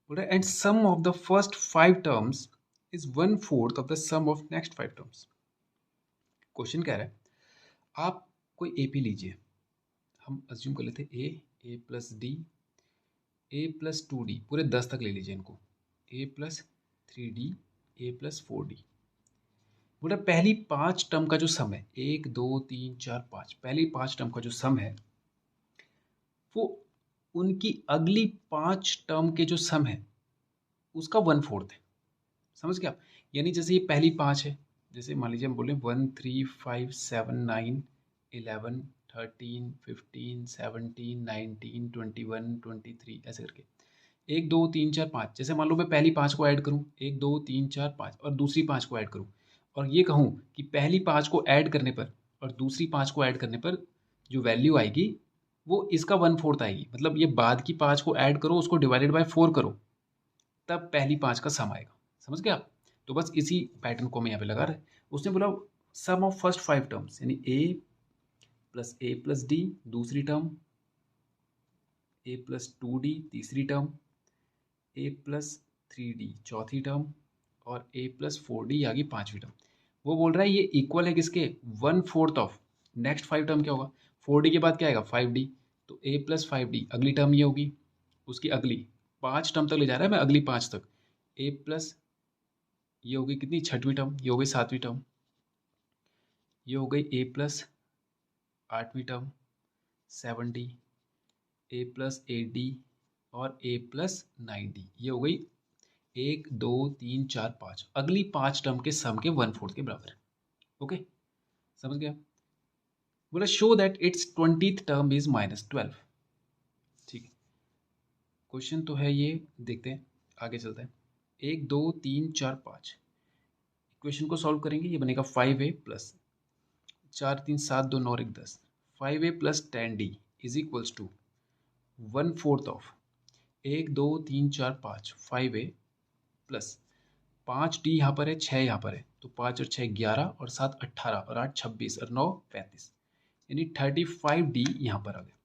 बोल रहा है and sum of the first 5 terms is 1/4 of the sum of next 5 terms. Question कह रहा है आप कोई एपी लीजिए, हम अज्यूम कर लेते हैं ए plus D, A plus 2d, पूरे 10 तक ले लीजिए इनको, ए प्लस 3d, ए प्लस 4d। बोल रहा पहली 5 टर्म का जो सम है, 1 2 3 4 5, पहली 5 टर्म का जो सम है वो उनकी अगली 5 टर्म के जो सम है उसका 1/4 है। समझ गए आप, यानी जैसे ये पहली 5 है, जैसे मान लीजिए हम बोले 1 3 5 7 9 11 13 15 17 19 21 23 ऐसे करके 1 2 3 4 5। जैसे मान लो मैं पहली 5 को ऐड करूँ, 1 2 3 4 5, और दूसरी 5 को ऐड करूँ, और ये कहूँ कि पहली 5 को ऐड करने पर और दूसरी 5 को ऐड करने पर जो वैल्यू आएगी वो इसका 1/4 आएगी। मतलब ये बाद की 5 को ऐड करो, उसको डिवाइडेड बाय 4 करो, तब पहली 5 का सम आएगा। समझ गए आप, तो बस इसी पैटर्न को मैं यहाँ पे लगा रहा है। उसने बोला सम ऑफ फर्स्ट 5 टर्म्स, यानी ए प्लस डी दूसरी टर्म, ए प्लस 2d तीसरी टर्म, ए प्लस 3d चौथी टर्म, और ए प्लस 4d आ गई 5वीं टर्म। वो बोल रहा है ये इक्वल है किसके, 1/4 ऑफ नेक्स्ट 5 टर्म। क्या होगा, 4d के बाद क्या आएगा 5d, तो ए प्लस 5d अगली टर्म ये होगी, उसकी अगली 5 टर्म तक ले जा रहा है मैं, अगली 5 तक, ए प्लस ये होगी कितनी 6वीं टर्म, ये हो गई 7वीं टर्म, ये हो गई ए प्लस 8वीं टर्म 7d, ए प्लस 8d और ए प्लस 9d, ये हो गई 1 2 3 4 5, अगली 5 टर्म के सम के 1/4 के बराबर है। ओके, समझ गया। बोला show that it's 20th term is -12। ठीक है, क्वेश्चन तो है ये, देखते हैं आगे चलते हैं। 1 2 3 4 5 इक्वेशन को सॉल्व करेंगे, ये बनेगा 5a plus 4 3 7 2 9 1 10, 5a plus 10d is equals to 1/4 of 1 2 3 4 5 5a plus 5d यहाँ पर है, 6 यहाँ पर है, तो 5 और 6 11 और 7 18 और 8 26 और 9 35, यानी 35d यहाँ पर आ गया।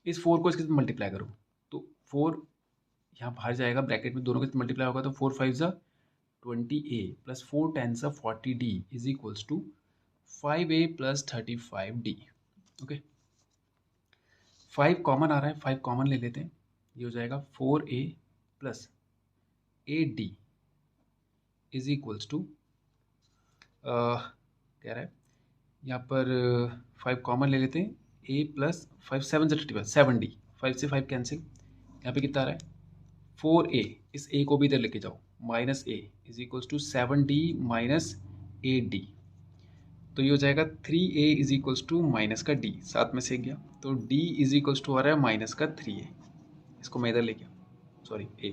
इस 4 को इसके साथ मल्टीप्लाई करो, तो 4 यहाँ बाहर जाएगा, ब्रैकेट में दोनों के साथ मल्टीप्लाई होगा, तो 4 5 ज़ा 20a प्लस 4 10 ज़ा 40d is equals to 5a plus 35d। Okay, 5 common आ रहा है, 5 कॉमन ले लेते हैं, ये हो जाएगा 4a plus 8d is equals to, कह रहा है यहाँ पर 5 कॉमन ले लेते हैं, a प्लस 5 7 से 35 7d, 5 से 5 कैंसिल, यहाँ पे कितना आ रहा है 4a, इस a को भी इधर लेके जाओ, minus a is equals to 7d minus 8d, तो ये हो जाएगा 3a is equals to minus का d, साथ में से गया तो d इज इक्वल्स टू आ रहा है माइनस का 3a, इसको मैं इधर लेके sorry a,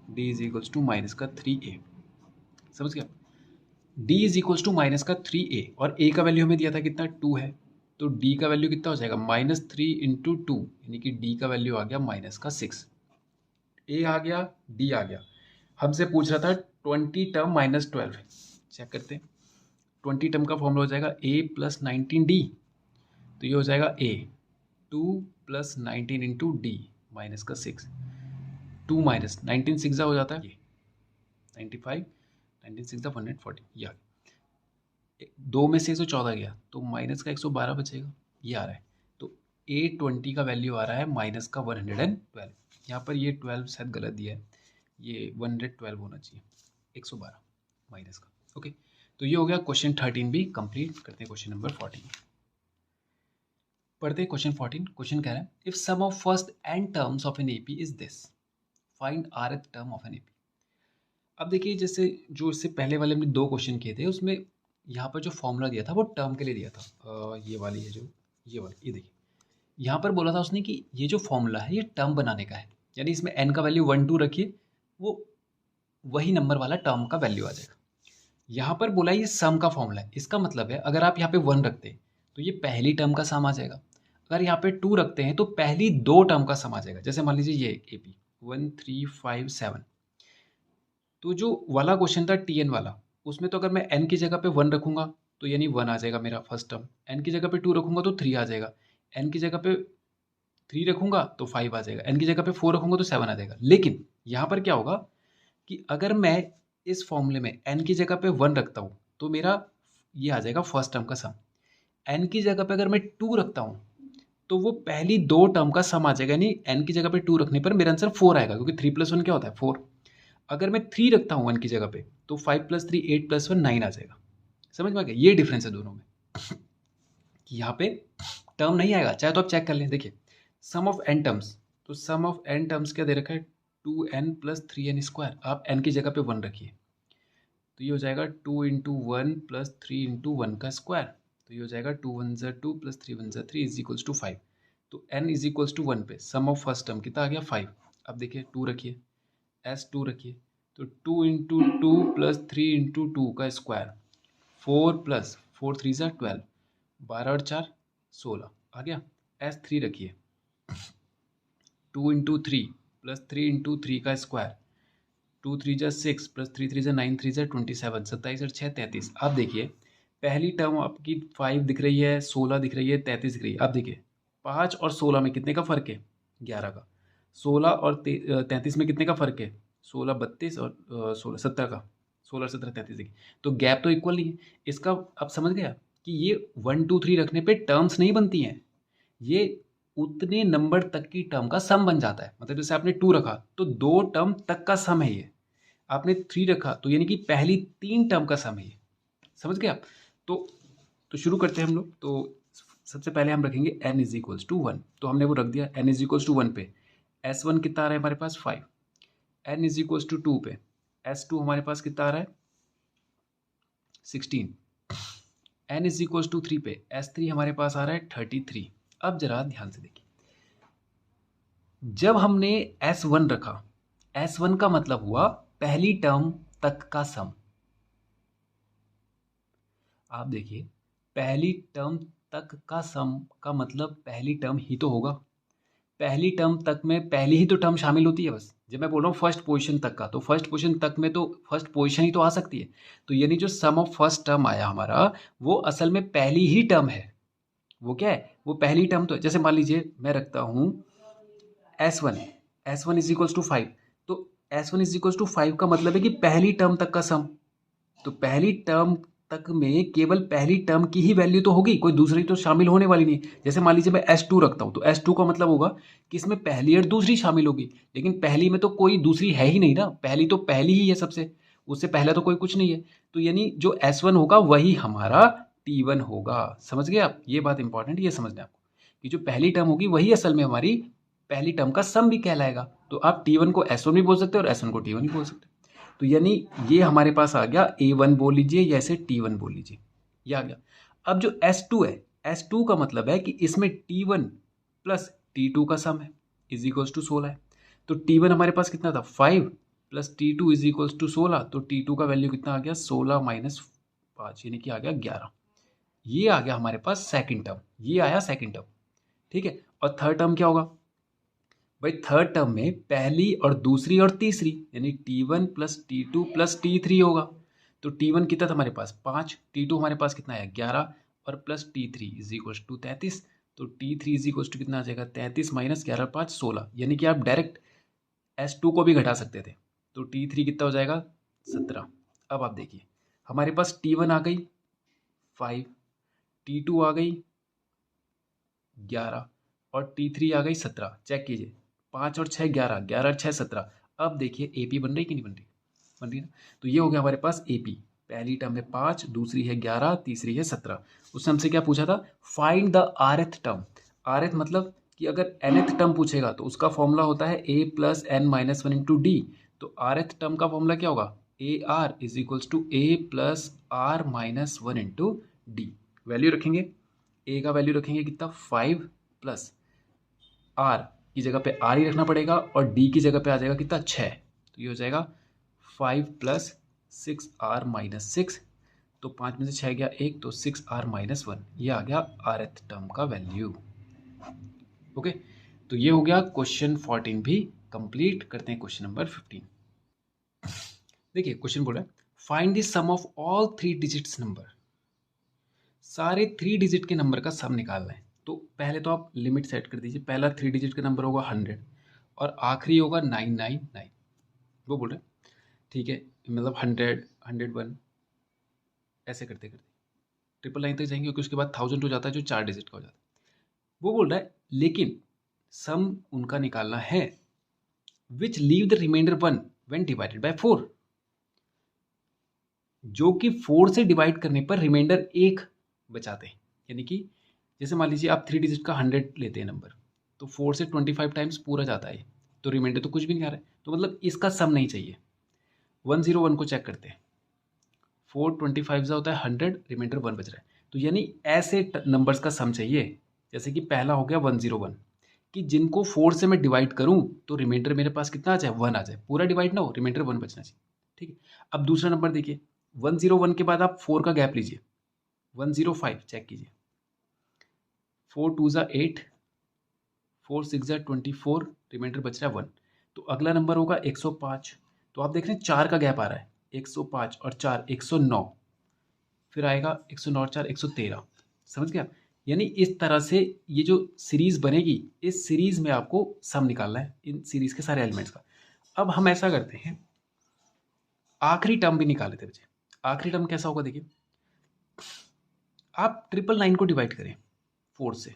d is equals to minus का 3a, समझ गया। d is equals to minus का 3a और a का वैल्यू हमें दिया था कितना 2 है, तो d का वैल्यू कितना हो जाएगा -3 इंटू 2, यानी कि d का वैल्यू आ गया माइनस का 6, a आ गया d आ गया। हमसे पूछ रहा था 20 टर्म माइनस 12, चेक करते हैं। 20 टर्म का फॉर्मूला हो जाएगा a प्लस 19d, तो ये हो जाएगा a 2 plus 19 into D minus का 6, 2 माइनस 19 6 हो जाता है ये 95, 19 6 140, या 2 में से 114 गया तो माइनस का 112 बचेगा, ये आ रहा है। तो a20 का वैल्यू आ रहा है माइनस का 112, यहाँ पर ये 12 शायद गलत दिया है, ये 112 होना चाहिए, 112 माइनस का। ओके, तो ये हो गया क्वेश्चन 13 भी कंप्लीट। करते हैं क्वेश्चन नंबर 14, पढ़ते हैं क्वेश्चन 14। क्वेश्चन कह रहा है if sum of first n terms of an AP is this, find rth term of an AP. अब देखिए जैसे जो इससे पहले वाले हमने 2 क्वेश्चन किए थे, उसमें यहाँ पर जो फॉर्मूला दिया था वो टर्म के लिए दिया था, ये वाली है जो ये वाली, ये देखिए यहाँ पर बोला था उसने कि ये जो फॉर्मूला है ये टर्म बनाने का है, यानी इसमें n का वैल्यू 1 2 रखिए, वो वही नंबर वाला टर्म का वैल्यू आ जाएगा। यहाँ पर बोला ये सम का फॉर्मूला है, इसका मतलब है अगर आप यहाँ पे 1 रखते हैं तो ये पहली टर्म का सम आ जाएगा, अगर यहाँ पे 2 रखते हैं तो पहली 2 टर्म का सम आ जाएगा। जैसे मान लीजिए ये ए पी 1 3 5 7, तो जो वाला क्वेश्चन था टी वाला, उसमें तो अगर मैं n की जगह पे 1 रखूंगा तो यानी 1 आ जाएगा मेरा फर्स्ट टर्म, n की जगह पे 2 रखूंगा तो 3 आ जाएगा, n की जगह पे 3 रखूंगा तो 5 आ जाएगा, n की जगह पे 4 रखूंगा तो 7 आ जाएगा। लेकिन यहाँ पर क्या होगा कि अगर मैं इस फॉर्मूले में n की जगह पे 1 रखता हूँ तो मेरा ये आ जाएगा फर्स्ट टर्म का सम, n की जगह पे अगर मैं 2 रखता हूँ तो वो पहली 2 टर्म का सम आ जाएगा, यानी n की जगह पे 2 रखने पर मेरा आंसर 4 आएगा, क्योंकि 3 + 1 क्या होता है 4। अगर मैं 3 रखता हूँ 1 की जगह पे तो 5 + 3 8 + 1 9 आ जाएगा। समझ में आ गया, ये डिफरेंस है दोनों में कि यहाँ पे टर्म नहीं आएगा, चाहे तो आप चेक कर लें। देखिए सम ऑफ n टर्म्स, तो सम ऑफ n टर्म्स क्या दे रखा है 2n + 3n², आप n की जगह पे 1 रखिए तो ये हो जाएगा 2 × 1 + 3 × 1 का स्क्वायर, तो ये हो जाएगा 2 1 = 2 + 3 1 = 3 इज इक्वल्स टू 5। तो n इज इक्वल्स टू 1 पे सम ऑफ फर्स्ट टर्म कितना आ गया 5। अब देखिए 2 रखिए, s2 रखिए, तो 2 × 2 + 3 × 2 का स्क्वायर, 4 + 4 3 = 12, 12 और 4 16 आ गया। s3 रखिए, 2 × 3 + 3 × 3 का स्क्वायर, 2 3 = 6 + 3 3 = 9 3 = 27, 27 और 6 33। अब देखिए पहली टर्म आपकी 5 दिख रही है, 16 दिख रही है, 33 दिख रही है। अब देखिए 5 और 16 में कितने का फ़र्क है 11 का, 16 और 33 में कितने का फ़र्क है 16 32 और 16 17 का, 16 17 33 देखिए, तो गैप तो इक्वल नहीं है। इसका अब समझ गया कि ये 1 2 3 रखने पे टर्म्स नहीं बनती हैं, ये उतने नंबर तक की टर्म का सम बन जाता है। मतलब जैसे आपने 2 रखा तो 2 टर्म तक का सम है ये, आपने 3 रखा तो यानी कि पहली 3 टर्म का सम है ये। समझ गए आप? तो शुरू करते हैं हम लोग। तो सबसे पहले हम रखेंगे n = 1, तो हमने वो रख दिया n = 1 पे। s1 कितना आ रहा है हमारे पास 5, n = 2 पे s2 हमारे पास कितना आ रहा है 16, n = 3 पे s3 हमारे पास आ रहा है 33। अब जरा ध्यान से देखिए, जब हमने s1 रखा, s1 का मतलब हुआ पहली टर्म तक का सम। आप देखिए पहली टर्म तक का सम का मतलब पहली टर्म ही तो होगा, पहली टर्म तक में पहली ही तो टर्म शामिल होती है बस। जब मैं बोल रहा हूँ फर्स्ट पोजीशन तक का, तो फर्स्ट पोजीशन तक में तो फर्स्ट पोजीशन ही तो आ सकती है। तो यानी जो सम ऑफ फर्स्ट टर्म आया हमारा वो असल में पहली ही टर्म है। वो क्या है, वो पहली टर्म तो है। जैसे मान लीजिए मैं रखता हूँ s1 = 5, तो s1 = 5 का मतलब है कि पहली टर्म तक का सम। तो पहली टर्म तक में केवल पहली टर्म की ही वैल्यू तो होगी, कोई दूसरी तो शामिल होने वाली नहीं। जैसे मान लीजिए मैं S2 रखता हूँ, तो S2 का मतलब होगा कि इसमें पहली और दूसरी शामिल होगी, लेकिन पहली में तो कोई दूसरी है ही नहीं ना, पहली तो पहली ही है सबसे, उससे पहले तो कोई कुछ नहीं है। तो यानी जो S1 होगा वही हमारा T1 होगा। समझ गए आप? ये बात इंपॉर्टेंट, ये समझना आपको कि जो पहली टर्म होगी वही असल में हमारी पहली टर्म का सम भी कहलाएगा। तो आप T1 को S1 भी बोल सकते हो और S1 को T1 भी बोल सकते हो। तो यानी ये हमारे पास आ गया A1 बोल लीजिए या इसे T1 बोल लीजिए, ये आ गया। अब जो S2 है, S2 का मतलब है कि इसमें T1 प्लस T2 का सम है, इज इक्वल्स टू 16 है। तो T1 हमारे पास कितना था 5 plus T2 is equals to 16, तो T2 का वैल्यू कितना आ गया 16 माइनस 5 यानी कि आ गया 11। ये आ गया हमारे पास सेकंड टर्म, ये आया सेकंड टर्म, ठीक है। और थर्ड टर्म क्या होगा भाई? थर्ड टर्म में पहली और दूसरी और तीसरी यानी T1 plus T2 plus T3 होगा। तो T1 कितना था हमारे पास 5, T2 हमारे पास कितना है 11 और plus T3 is equals to 33। तो T3 इज इक्वल्स टू कितना आ जाएगा 33 माइनस 11 5 16, यानी कि आप डायरेक्ट S2 को भी घटा सकते थे। तो T3 कितना हो जाएगा 17। अब आप देखिए हमारे पास T1 आ गई 5, T2 आ गई 11 और T3 आ गई 17। चेक कीजिए 5 और 6 11, 11 और 6 17। अब देखिए AP बन रही कि नहीं बन रही? बन रही ना। तो ये हो गया हमारे पास AP। पहली टर्म है 5, दूसरी है 11, तीसरी है 17। उसने हमसे क्या पूछा था? Find the rth term. rth मतलब कि अगर nth टर्म पूछेगा तो उसका फॉर्मूला होता है a plus n minus one into d. तो rth टर्म का फॉर्मूला क्या होगा? AR is equals to a plus r minus one into d. Value रखेंगे, a का वैल्यू रखेंगे कितना 5 प्लस r की जगह पे r ही रखना पड़ेगा और d की जगह पे आ जाएगा कितना 6। तो ये हो जाएगा 5 प्लस 6r माइनस 6। तो 5 में से 6 गया 1, तो 6r माइनस 1। ये आ गया rth टर्म का वैल्यू। ओके, तो ये हो गया क्वेश्चन 14 भी कंप्लीट। करते हैं क्वेश्चन नंबर 15। देखिए क्वेश्चन बोल रहा है find the sum of all 3 digits number. सारे 3 डिजिट के नंबर का सम निकालना है। तो पहले तो आप लिमिट सेट कर दीजिए। पहला 3 डिजिट का नंबर होगा 100 और आखिरी होगा 999, वो बोल रहे हैं, ठीक है। मतलब 100 101 ऐसे करते करते 999 तक जाएंगे, क्योंकि उसके बाद 1000 हो जाता है जो 4 डिजिट का हो जाता है। वो बोल रहा है लेकिन सम उनका निकालना है which leave the remainder 1 when divided by 4, जो कि 4 से डिवाइड करने पर रिमाइंडर 1 बचाते हैं। यानी कि जैसे मान लीजिए आप 3 डिजिट का 100 लेते हैं नंबर, तो 4 से 25 टाइम्स पूरा जाता है, तो रिमाइंडर तो कुछ भी नहीं आ रहा है। तो मतलब इसका सम नहीं चाहिए। 101 को चेक करते हैं, 4 25 होता है 100, रिमाइंडर 1 बच रहा है। तो यानी ऐसे नंबर्स का सम चाहिए। जैसे कि पहला हो गया 101, कि जिनको 4 से मैं डिवाइड करूं तो रिमाइंडर मेरे पास कितना आ जाए 1 आ जाए, पूरा डिवाइड ना हो, रिमाइंडर 1 बचना चाहिए, ठीक है। अब दूसरा नंबर देखिए 101 के बाद आप 4 का गैप लीजिए, 105 चेक कीजिए, 4 2 ज़ा 8, 4 6 ज़ा 24, रिमाइंडर बच रहा है 1। तो अगला नंबर होगा 105। तो आप देख रहे हैं 4 का गैप आ रहा है, 105 और 4 109, फिर आएगा 109 और 4 113। समझ गया? यानी इस तरह से ये जो सीरीज बनेगी, इस सीरीज में आपको सम निकालना है इन सीरीज के सारे एलिमेंट्स का। अब हम ऐसा करते हैं, आखिरी टर्म भी निकाल लेते हैं बच्चे। आखिरी टर्म कैसा होगा देखिए, आप 999 को डिवाइड करें 4 से,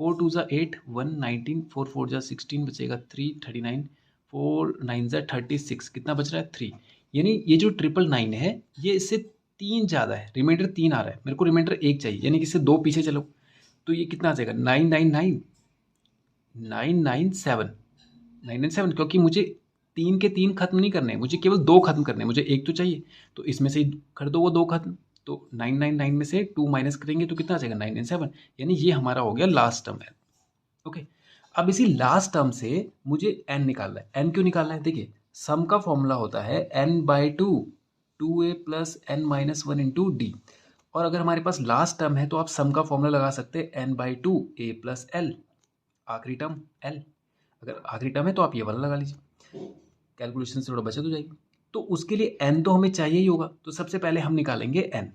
4 2 ज़ा 8, 1 19, 4 4 ज़ा 16 बचेगा 3 39, 4 9 ज़ा 36, कितना बच रहा है 3। यानी ये जो 999 है ये इससे 3 ज़्यादा है, रिमाइंडर 3 आ रहा है, मेरे को रिमाइंडर 1 चाहिए, यानी कि इससे 2 पीछे चलो। तो ये कितना आ जाएगा 999 997 997, क्योंकि मुझे 3 के 3 खत्म नहीं करने, मुझे केवल 2 खत्म करने, मुझे 1 तो चाहिए। तो इसमें से कर दो वो 2 खत्म। तो 999 में से 2 माइनस करेंगे तो कितना आ जाएगा 997, यानी ये हमारा हो गया लास्ट टर्म है। ओके, अब इसी लास्ट टर्म से मुझे n निकालना है। n क्यों निकालना है? देखिए सम का फॉर्मूला होता है n/2, 2a plus n minus one into d. और अगर हमारे पास लास्ट टर्म है तो आप सम का फॉर्मूला लगा सकते हैं n/2 a प्लस l, आखिरी टर्म l। अगर आखिरी टर्म है तो आप ये वाला लगा लीजिए, कैलकुलेशन से थोड़ा बचत हो जाएगी। तो उसके लिए n तो हमें चाहिए ही होगा, तो सबसे पहले हम निकालेंगे n।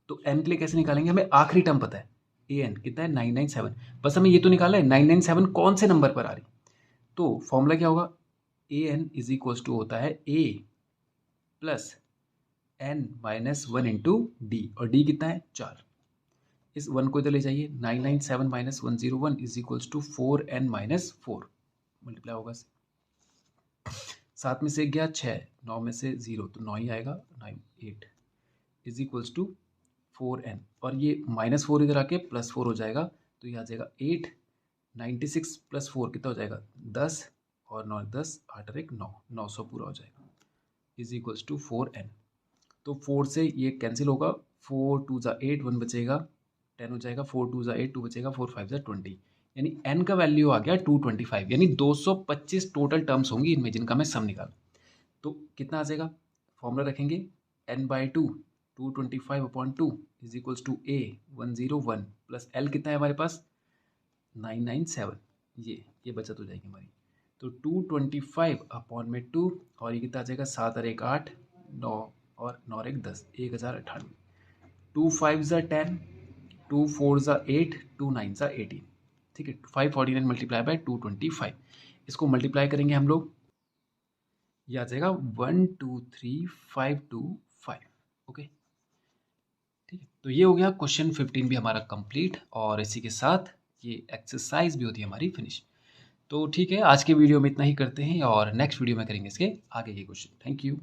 तो n के लिए कैसे निकालेंगे? हमें आखिरी टर्म पता है an कितना है 997, बस हमें ये तो निकालना है 997 कौन से नंबर पर आ रही। तो फॉर्मूला क्या होगा, an इज इक्वल्स टू होता है a plus n minus 1 into d, और डी कितना है 4। इस 1 को इधर ले जाइए, 997 minus 101 is equals to 4n minus 4, multiply होगा से 7 में से 1 गया 6, 9 में से 0 तो 9 ही आएगा, 9 8 इज इक्वल्स टू 4n, और ये माइनस 4 इधर आके प्लस 4 हो जाएगा, तो ये आ जाएगा 8, 96 प्लस 4 कितना हो जाएगा 10, और 9 10 8 और 1 9, 900 पूरा हो जाएगा, इज इक्वल्स टू 4n। तो 4 से ये कैंसिल होगा, 4 2 ज़ा 8, 1 बचेगा 10 हो जाएगा, 4 2 ज़ा 8, 2 बचेगा, 4 5 ज़ा 20, यानी n का वैल्यू आ गया 225, यानी 225 टोटल टर्म्स होंगी इनमें जिनका मैं सम निकाल। तो कितना आ जाएगा, फॉर्मूला रखेंगे n/2 225/2 is equals to a 101 plus l कितना है हमारे पास 997, ये बचत हो जाएगी हमारी। तो 225/2, और ये कितना आ जाएगा 7 और 1 8 9 और 9 और 1 10, 1098, 2 5 ज़ा 10, 2 4 ज़ा 8, 2 9 ज़ा 18, ठीक है। 549 मल्टीप्लाई बाय 225, इसको मल्टीप्लाई करेंगे हम लोग, ये आ जाएगा 123525, ओके ठीक है। तो ये हो गया क्वेश्चन 15 भी हमारा कंप्लीट, और इसी के साथ ये एक्सरसाइज भी होती है हमारी फिनिश। तो ठीक है, आज के वीडियो में इतना ही करते हैं, और नेक्स्ट वीडियो में करेंगे इसके आगे के क्वेश्चन। Thank you.